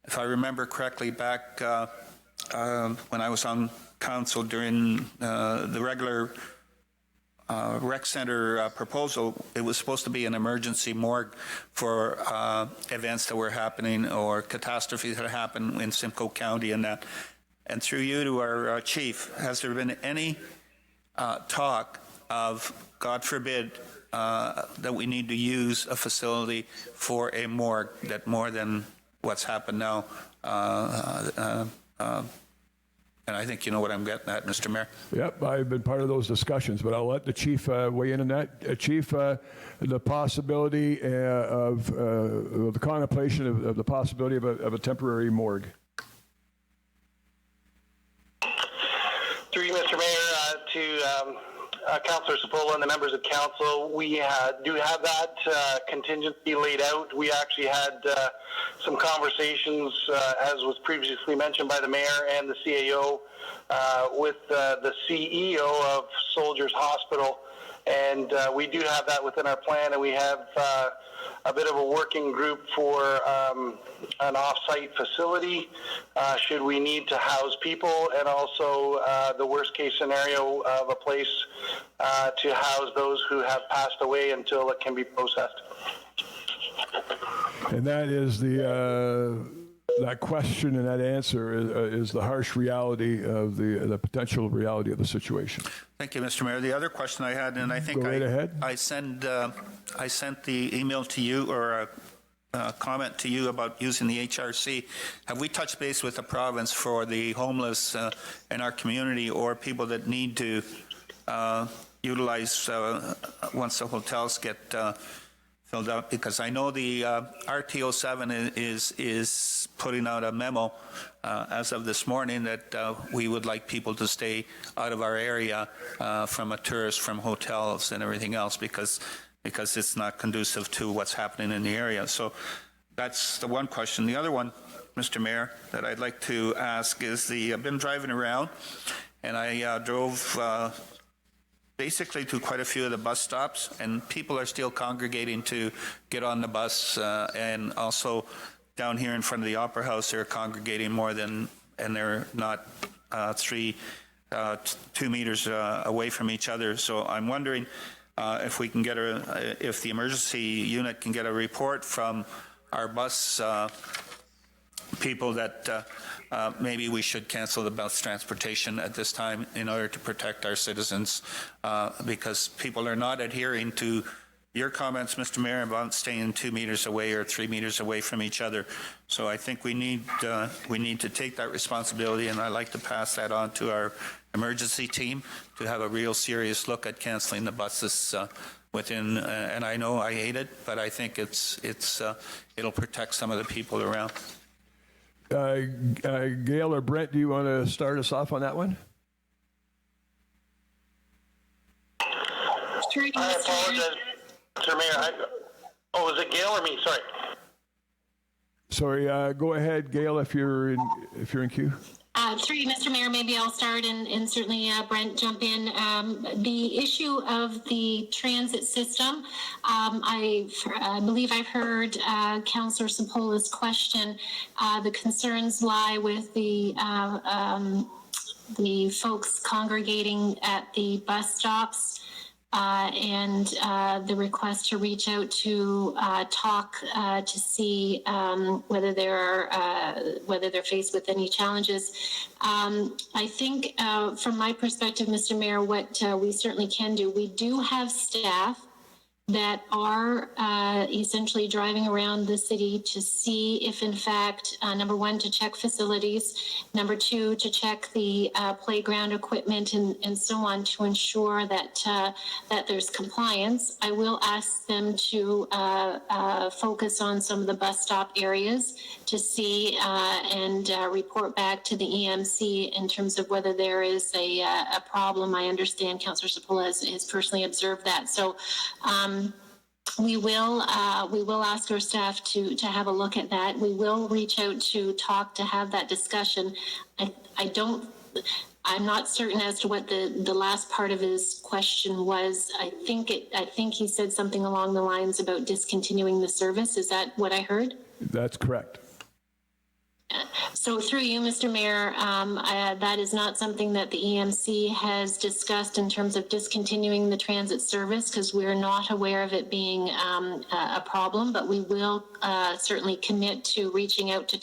If I remember correctly, back when I was on council during the regular rec center proposal, it was supposed to be an emergency morgue for events that were happening or catastrophes that happened in Simcoe County and that. And through you to our chief, has there been any talk of, God forbid, that we need to use a facility for a morgue that more than what's happened now? And I think you know what I'm getting at, Mr. Mayor. Yep, I've been part of those discussions, but I'll let the chief weigh in on that. Chief, the possibility of the contemplation of the possibility of a temporary morgue. Through you, Mr. Mayor, to Councillor Cipolla and the members of council, we do have that contingency laid out. We actually had some conversations, as was previously mentioned by the mayor and the CAO, with the CEO of Soldiers Hospital And we do have that within our plan, and we have a bit of a working group for an off-site facility should we need to house people, and also the worst-case scenario of a place to house those who have passed away until it can be processed. And that is that question and that answer is the harsh reality of the potential reality of the situation. Thank you, Mr. Mayor. The other question I had, and I think Go right ahead. I sent the email to you, or a comment to you about using the HRC. Have we touched base with the province for the homeless in our community, or people that need to utilize once the hotels get filled up? Because I know the RTO 7 is putting out a memo as of this morning that we would like people to stay out of our area from a tourist, from hotels and everything else, because it's not conducive to what's happening in the area. So that's the one question. The other one, Mr. Mayor, that I'd like to ask is I've been driving around, and I drove basically to quite a few of the bus stops, and people are still congregating to get on the bus, and also down here in front of the Opera House, they're congregating more than, and they're not 2 meters away from each other. So I'm wondering if we can get if the emergency unit can get a report from our bus people that maybe we should cancel the bus transportation at this time in order to protect our citizens, because people are not adhering to your comments, Mr. Mayor, about staying 2 meters away or 3 meters away from each other. So I think we need to take that responsibility, and I'd like to pass that on to our emergency team to have a real serious look at canceling the buses within. And I know I hate it, but I think it'll protect some of the people around. Gail or Brent, do you want to start us off on that one? I apologize, Mr. Mayor. Is it Gail or me? Sorry. Sorry. Go ahead, Gail, if you're in queue. Through you, Mr. Mayor, maybe I'll start and certainly Brent jump in. The issue of the transit system, I believe I've heard Councillor Sapola's question. The concerns lie with the folks congregating at the bus stops. And the request to reach out to talk to see whether they're faced with any challenges. I think from my perspective, Mr. Mayor, what we certainly can do, we do have staff that are essentially driving around the city to see if, in fact, number one, to check facilities, number two, to check the playground equipment and so on, to ensure that that there's compliance. I will ask them to focus on some of the bus stop areas to see and report back to the EMC in terms of whether there is a problem. I understand Councillor Sapola has personally observed that. So we will ask our staff to have a look at that. We will reach out to have that discussion. I'm not certain as to what the last part of his question was. I think he said something along the lines about discontinuing the service. Is that what I heard? That's correct. So through you, Mr. Mayor, that is not something that the EMC has discussed in terms of discontinuing the transit service, because we're not aware of it being a problem, but we will certainly commit to reaching out to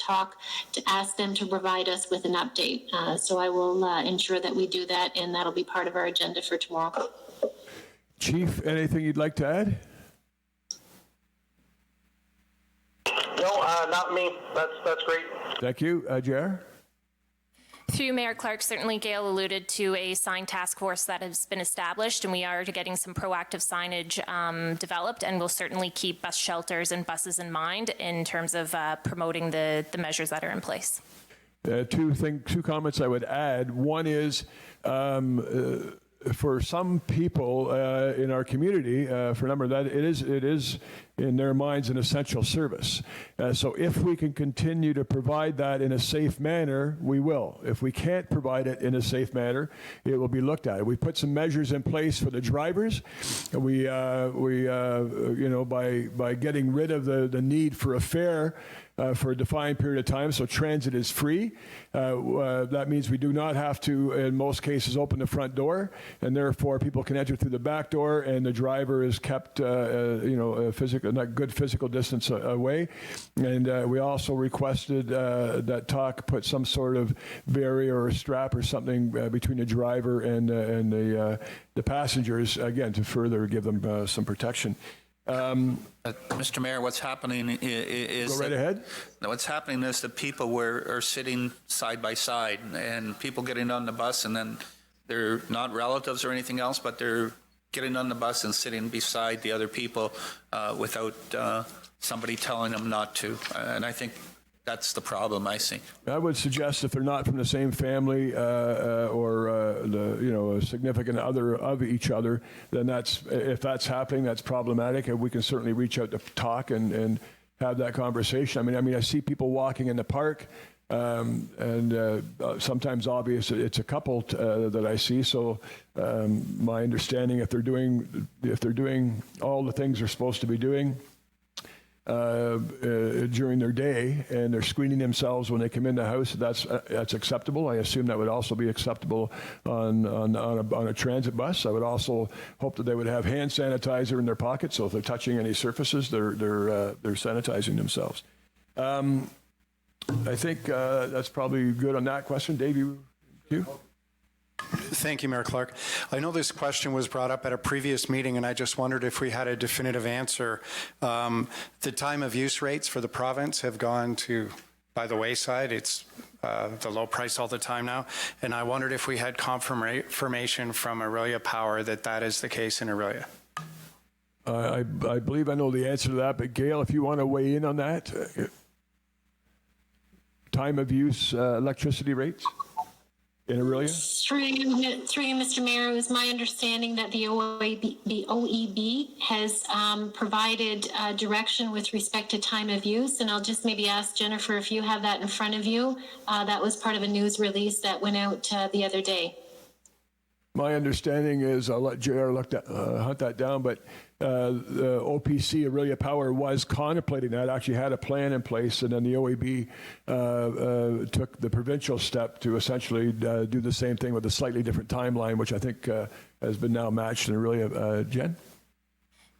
ask them to provide us with an update. So I will ensure that we do that, and that'll be part of our agenda for tomorrow. Chief, anything you'd like to add? No, not me. That's great. Thank you. Jar? Through Mayor Clark, certainly Gail alluded to a sign task force that has been established, and we are getting some proactive signage developed, and we'll certainly keep bus shelters and buses in mind in terms of promoting the measures that are in place. Two comments I would add. One is, for some people in our community, for a number of that, it is in their minds an essential service. So if we can continue to provide that in a safe manner, we will. If we can't provide it in a safe manner, it will be looked at. We put some measures in place for the drivers. We you know, by getting rid of the need for a fare for a defined period of time, so transit is free. That means we do not have to, in most cases, open the front door, and therefore people can enter through the back door, and the driver is kept, you know, not good physical distance away. And we also requested that TAC put some sort of barrier or strap or something between the driver and the passengers, again, to further give them some protection. Mr. Mayor, what's happening is go right ahead. What's happening is that people are sitting side by side, and people getting on the bus, and then they're not relatives or anything else, but they're getting on the bus and sitting beside the other people without somebody telling them not to. And I think that's the problem I see. I would suggest if they're not from the same family or you know, a significant other of each other, then if that's happening, that's problematic, and we can certainly reach out to talk and have that conversation. I mean, I see people walking in the park, and sometimes obvious it's a couple that I see. So my understanding, if they're doing all the things they're supposed to be doing during their day, and they're screening themselves when they come in the house, that's acceptable. I assume that would also be acceptable on a transit bus. I would also hope that they would have hand sanitizer in their pocket, so if they're touching any surfaces, they're sanitizing themselves. I think that's probably good on that question. Dave, you? Thank you, Mayor Clark. I know this question was brought up at a previous meeting, and I just wondered if we had a definitive answer. The time of use rates for the province have gone by the wayside. It's the low price all the time now. And I wondered if we had confirmation from Orillia Power that is the case in Orillia. I believe I know the answer to that, but Gail, if you want to weigh in on that. Time of use electricity rates in Orillia? Through you, Mr. Mayor, it was my understanding that the OEB has provided direction with respect to time of use, and I'll just maybe ask Jennifer if you have that in front of you. That was part of a news release that went out the other day. My understanding is, I'll let JR hunt that down, but the OPC, Orillia Power, was contemplating that, actually had a plan in place, and then the OEB took the provincial step to essentially do the same thing with a slightly different timeline, which I think has been now matched in Orillia. Jen?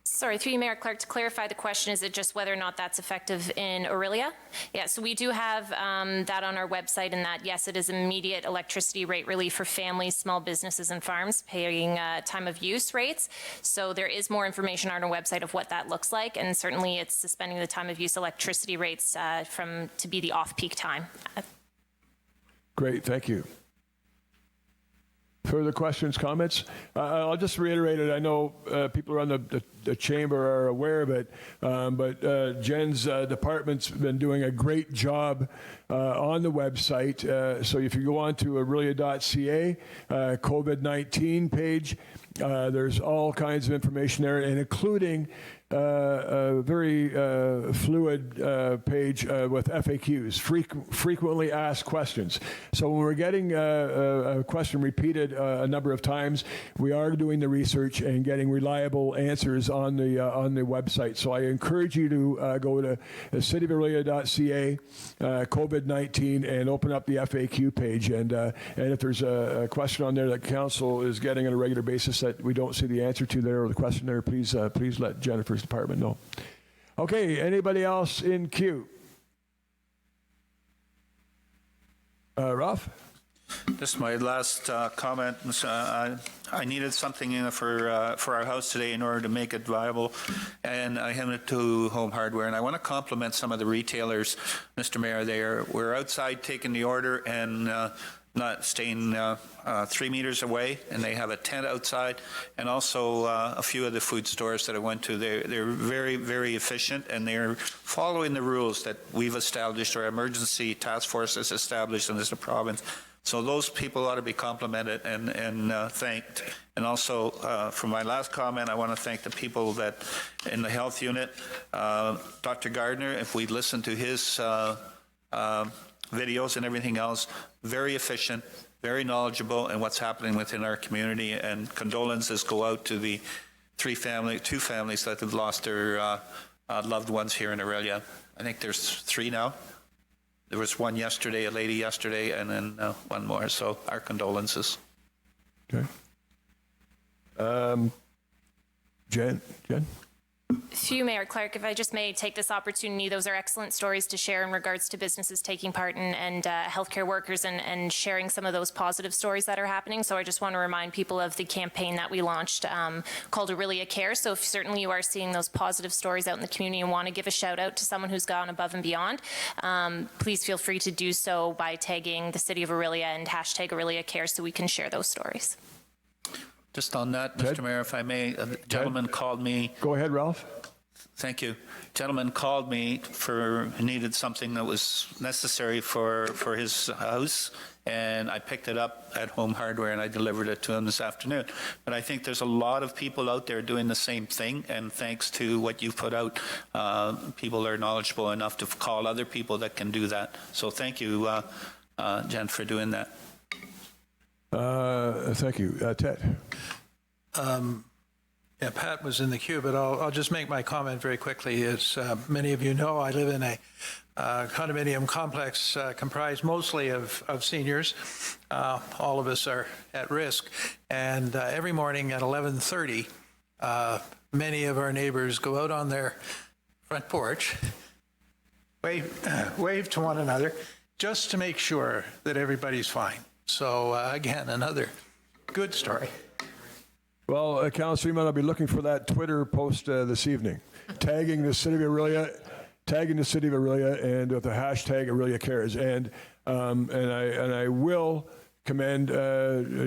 Sorry, through you, Mayor Clark, to clarify the question, is it just whether or not that's effective in Orillia? Yeah, so we do have that on our website, and that, yes, it is immediate electricity rate relief for families, small businesses, and farms paying time of use rates. So there is more information on our website of what that looks like, and certainly it's suspending the time of use electricity rates to be the off-peak time. Great, thank you. Further questions, comments? I'll just reiterate it. I know people around the chamber are aware of it, but Jen's department's been doing a great job on the website. So if you go on to Orillia.ca, COVID-19 page, there's all kinds of information there, and including a very fluid page with FAQs, frequently asked questions. So when we're getting a question repeated a number of times, we are doing the research and getting reliable answers on the website. So I encourage you to go to cityoforillia.ca, COVID-19, and open up the FAQ page. And if there's a question on there that council is getting on a regular basis that we don't see the answer to there or the question there, please let Jennifer's department know. Okay, anybody else in queue? Ralph? This is my last comment. I needed something for our house today in order to make it viable, and I handed it to Home Hardware. And I want to compliment some of the retailers, Mr. Mayor. We're outside taking the order, and not staying 3 meters away, and they have a tent outside, and also a few of the food stores that I went to. They're very, very efficient, and they're following the rules that we've established, or emergency task force has established in this province. So those people ought to be complimented and thanked. And also, for my last comment, I want to thank the people that in the health unit, Dr. Gardner, if we listen to his videos and everything else, very efficient, very knowledgeable in what's happening within our community. And condolences go out to the two families that have lost their loved ones here in Orillia. I think there's 3 now. There was one yesterday, a lady yesterday, and then one more. So our condolences. Okay. Jen? Through you, Mayor Clark, if I just may take this opportunity, those are excellent stories to share in regards to businesses taking part and healthcare workers and sharing some of those positive stories that are happening. So I just want to remind people of the campaign that we launched called Orillia Cares. So if certainly you are seeing those positive stories out in the community and want to give a shout out to someone who's gone above and beyond, please feel free to do so by tagging the City of Orillia and hashtag Orillia Cares so we can share those stories. Just on that, Mr. Mayor, if I may, a gentleman called me. Go ahead, Ralph. Thank you. Gentleman called me needed something that was necessary for his house, and I picked it up at Home Hardware and I delivered it to him this afternoon. But I think there's a lot of people out there doing the same thing, and thanks to what you've put out, people are knowledgeable enough to call other people that can do that. So thank you, Jen, for doing that. Thank you. Ted? Yeah, Pat was in the queue, but I'll just make my comment very quickly. As many of you know, I live in a condominium complex comprised mostly of seniors. All of us are at risk. And every morning at 11:30, many of our neighbors go out on their front porch, wave to one another, just to make sure that everybody's fine. So again, another good story. Well, Councillor Freeman, I'll be looking for that Twitter post this evening, tagging the City of Orillia, and with the hashtag Orillia Cares, and I will commend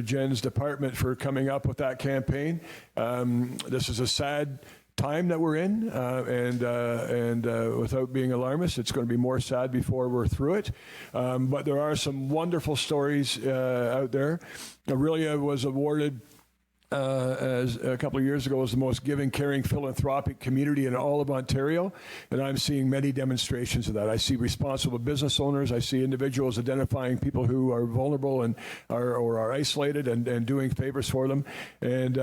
Jen's department for coming up with that campaign. This is a sad time that we're in, and without being alarmist, it's going to be more sad before we're through it. But there are some wonderful stories out there. Orillia was awarded as a couple of years ago as the most giving, caring, philanthropic community in all of Ontario, and I'm seeing many demonstrations of that. I see responsible business owners. I see individuals identifying people who are vulnerable and are isolated and doing favors for them. And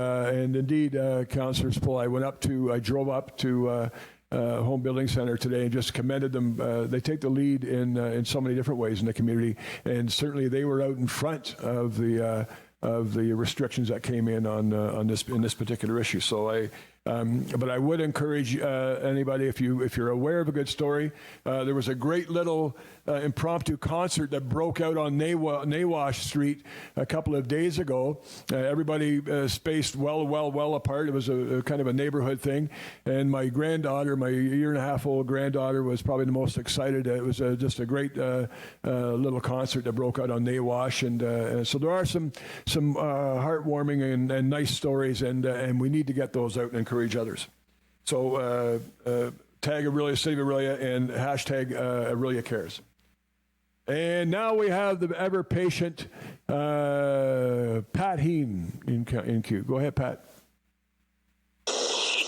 indeed, Councillor Spull, I drove up to Home Building Center today and just commended them. They take the lead in so many different ways in the community, and certainly they were out in front of the restrictions that came in on this particular issue. So but I would encourage anybody, if you're aware of a good story, there was a great little impromptu concert that broke out on Nawash Street a couple of days ago. Everybody spaced well apart. It was a kind of a neighborhood thing, and my granddaughter, my 1.5-year-old granddaughter, was probably the most excited. It was just a great little concert that broke out on Nawash, and so there are some heartwarming and nice stories, and we need to get those out and encourage others. So tag Orillia, City of Orillia, and hashtag Orillia Cares. And now we have the ever-patient Pat Heen in queue. Go ahead, Pat.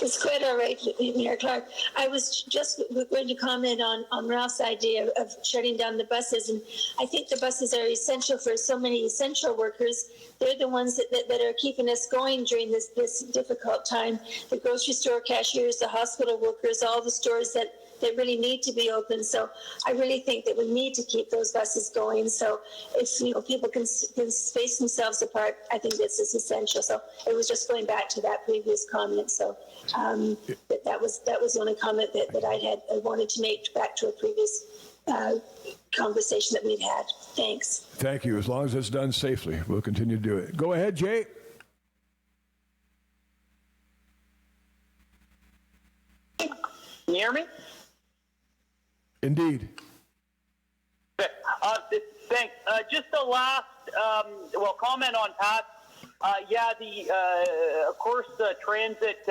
It's quite all right, Mayor Clark. I was just going to comment on Ralph's idea of shutting down the buses, and I think the buses are essential for so many essential workers. They're the ones that are keeping us going during this difficult time. The grocery store cashiers, the hospital workers, all the stores that really need to be open. So I really think that we need to keep those buses going. So if people can space themselves apart, I think this is essential. So it was just going back to that previous comment. So that was the only comment that I wanted to make back to a previous conversation that we'd had. Thanks. Thank you. As long as it's done safely, we'll continue to do it. Go ahead, Jay. Can you hear me? Indeed. Thanks. Just the last comment on Pat. Of course, transit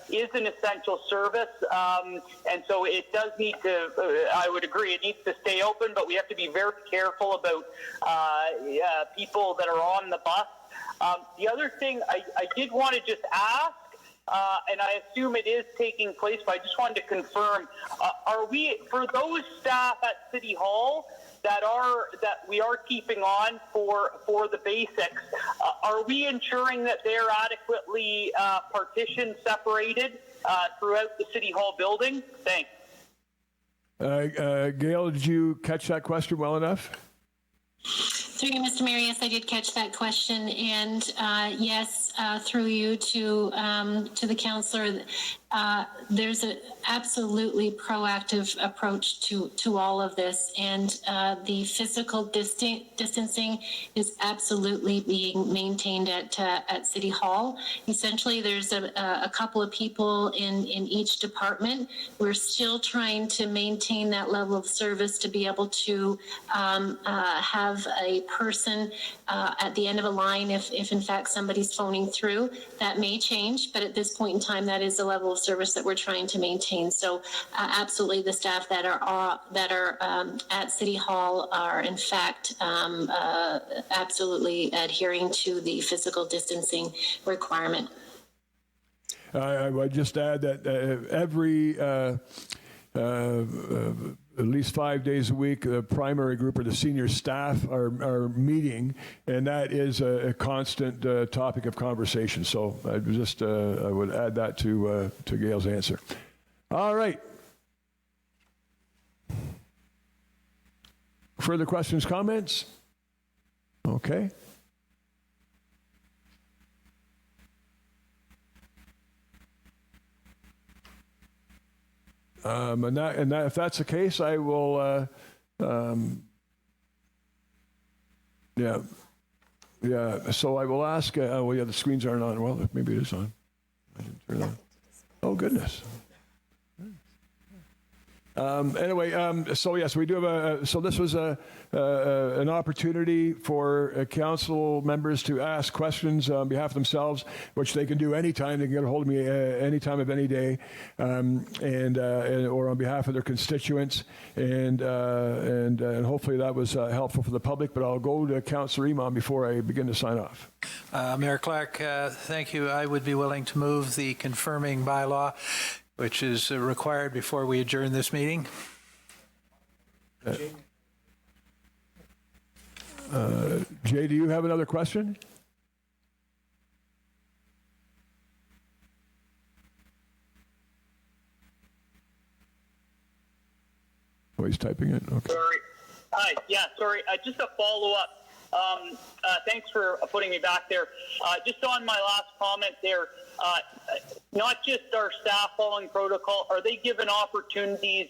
is an essential service, and so it does need to, I would agree, it needs to stay open, but we have to be very careful about people that are on the bus. The other thing I did want to just ask, and I assume it is taking place, but I just wanted to confirm, are we, for those staff at City Hall that we are keeping on for the basics, are we ensuring that they're adequately partitioned, separated throughout the City Hall building? Thanks. Gail, did you catch that question well enough? Through you, Mr. Mayor, yes, I did catch that question, and yes, through you to the councillor, there's an absolutely proactive approach to all of this, and the physical distancing is absolutely being maintained at City Hall. Essentially, there's a couple of people in each department. We're still trying to maintain that level of service to be able to have a person at the end of a line if in fact somebody's phoning through. That may change, but at this point in time, that is the level of service that we're trying to maintain. So absolutely, the staff that are at City Hall are in fact absolutely adhering to the physical distancing requirement. I would just add that every at least 5 days a week, the primary group or the senior staff are meeting, and that is a constant topic of conversation. So I would add that to Gail's answer. All right. Further questions, comments? Okay. And if that's the case, I will, So I will ask, the screens aren't on. Well, maybe it is on. I didn't turn it on. Oh, goodness. So yes, we do have so this was an opportunity for council members to ask questions on behalf of themselves, which they can do anytime. They can get a hold of me any time of any day, or on behalf of their constituents, and hopefully that was helpful for the public. But I'll go to Councillor Iman before I begin to sign off. Mayor Clark, thank you. I would be willing to move the confirming bylaw, which is required before we adjourn this meeting. Jay, do you have another question? Oh, he's typing it? Okay. Sorry. Hi. Yeah, sorry. Just a follow-up. Thanks for putting me back there. Just on my last comment there, not just our staff following protocol, are they given opportunities,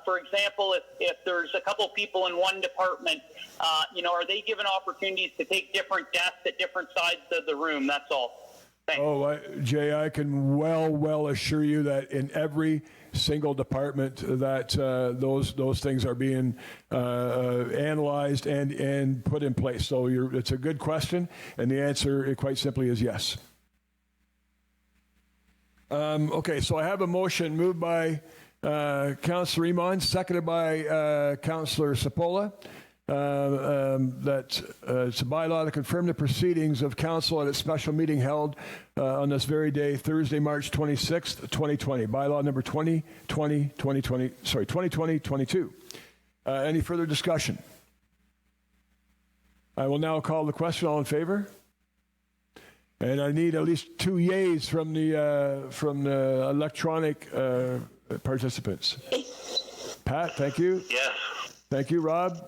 for example, if there's a couple people in one department, are they given opportunities to take different desks at different sides of the room? That's all. Thanks. Oh, Jay, I can well assure you that in every single department that those things are being analyzed and put in place. So it's a good question, and the answer quite simply is yes. Okay, so I have a motion moved by Councillor Iman, seconded by Councillor Sapola, that it's a bylaw to confirm the proceedings of council at its special meeting held on this very day, Thursday, March 26th, 2020. Bylaw number 2020-22. Any further discussion? I will now call the question. All in favor? And I need at least 2 yays from the electronic participants. Pat, thank you. Yes. Thank you, Rob.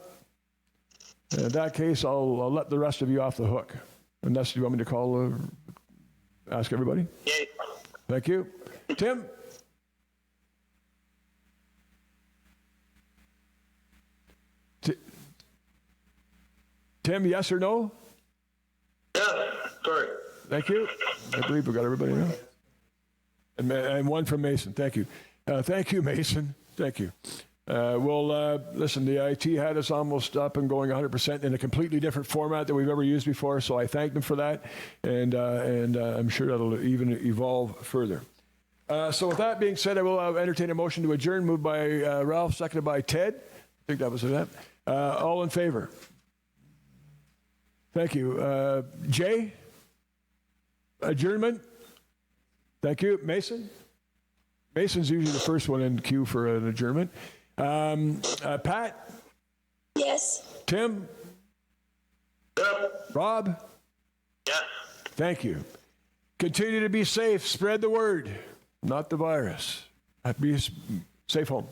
In that case, I'll let the rest of you off the hook. Unless you want me to ask everybody? Yay. Thank you. Tim? Tim, yes or no? Yes, sorry. Thank you. I believe we got everybody now. And one from Mason. Thank you. Thank you, Mason. Thank you. Listen, the IT had us almost up and going 100% in a completely different format that we've ever used before, so I thank them for that, and I'm sure that'll even evolve further. So with that being said, I will entertain a motion to adjourn, moved by Ralph, seconded by Ted. I think that was it. All in favor? Thank you. Jay? Adjournment? Thank you. Mason? Mason's usually the first one in queue for an adjournment. Pat? Yes. Tim? Yep. Rob? Yes. Thank you. Continue to be safe. Spread the word, not the virus. Be safe home.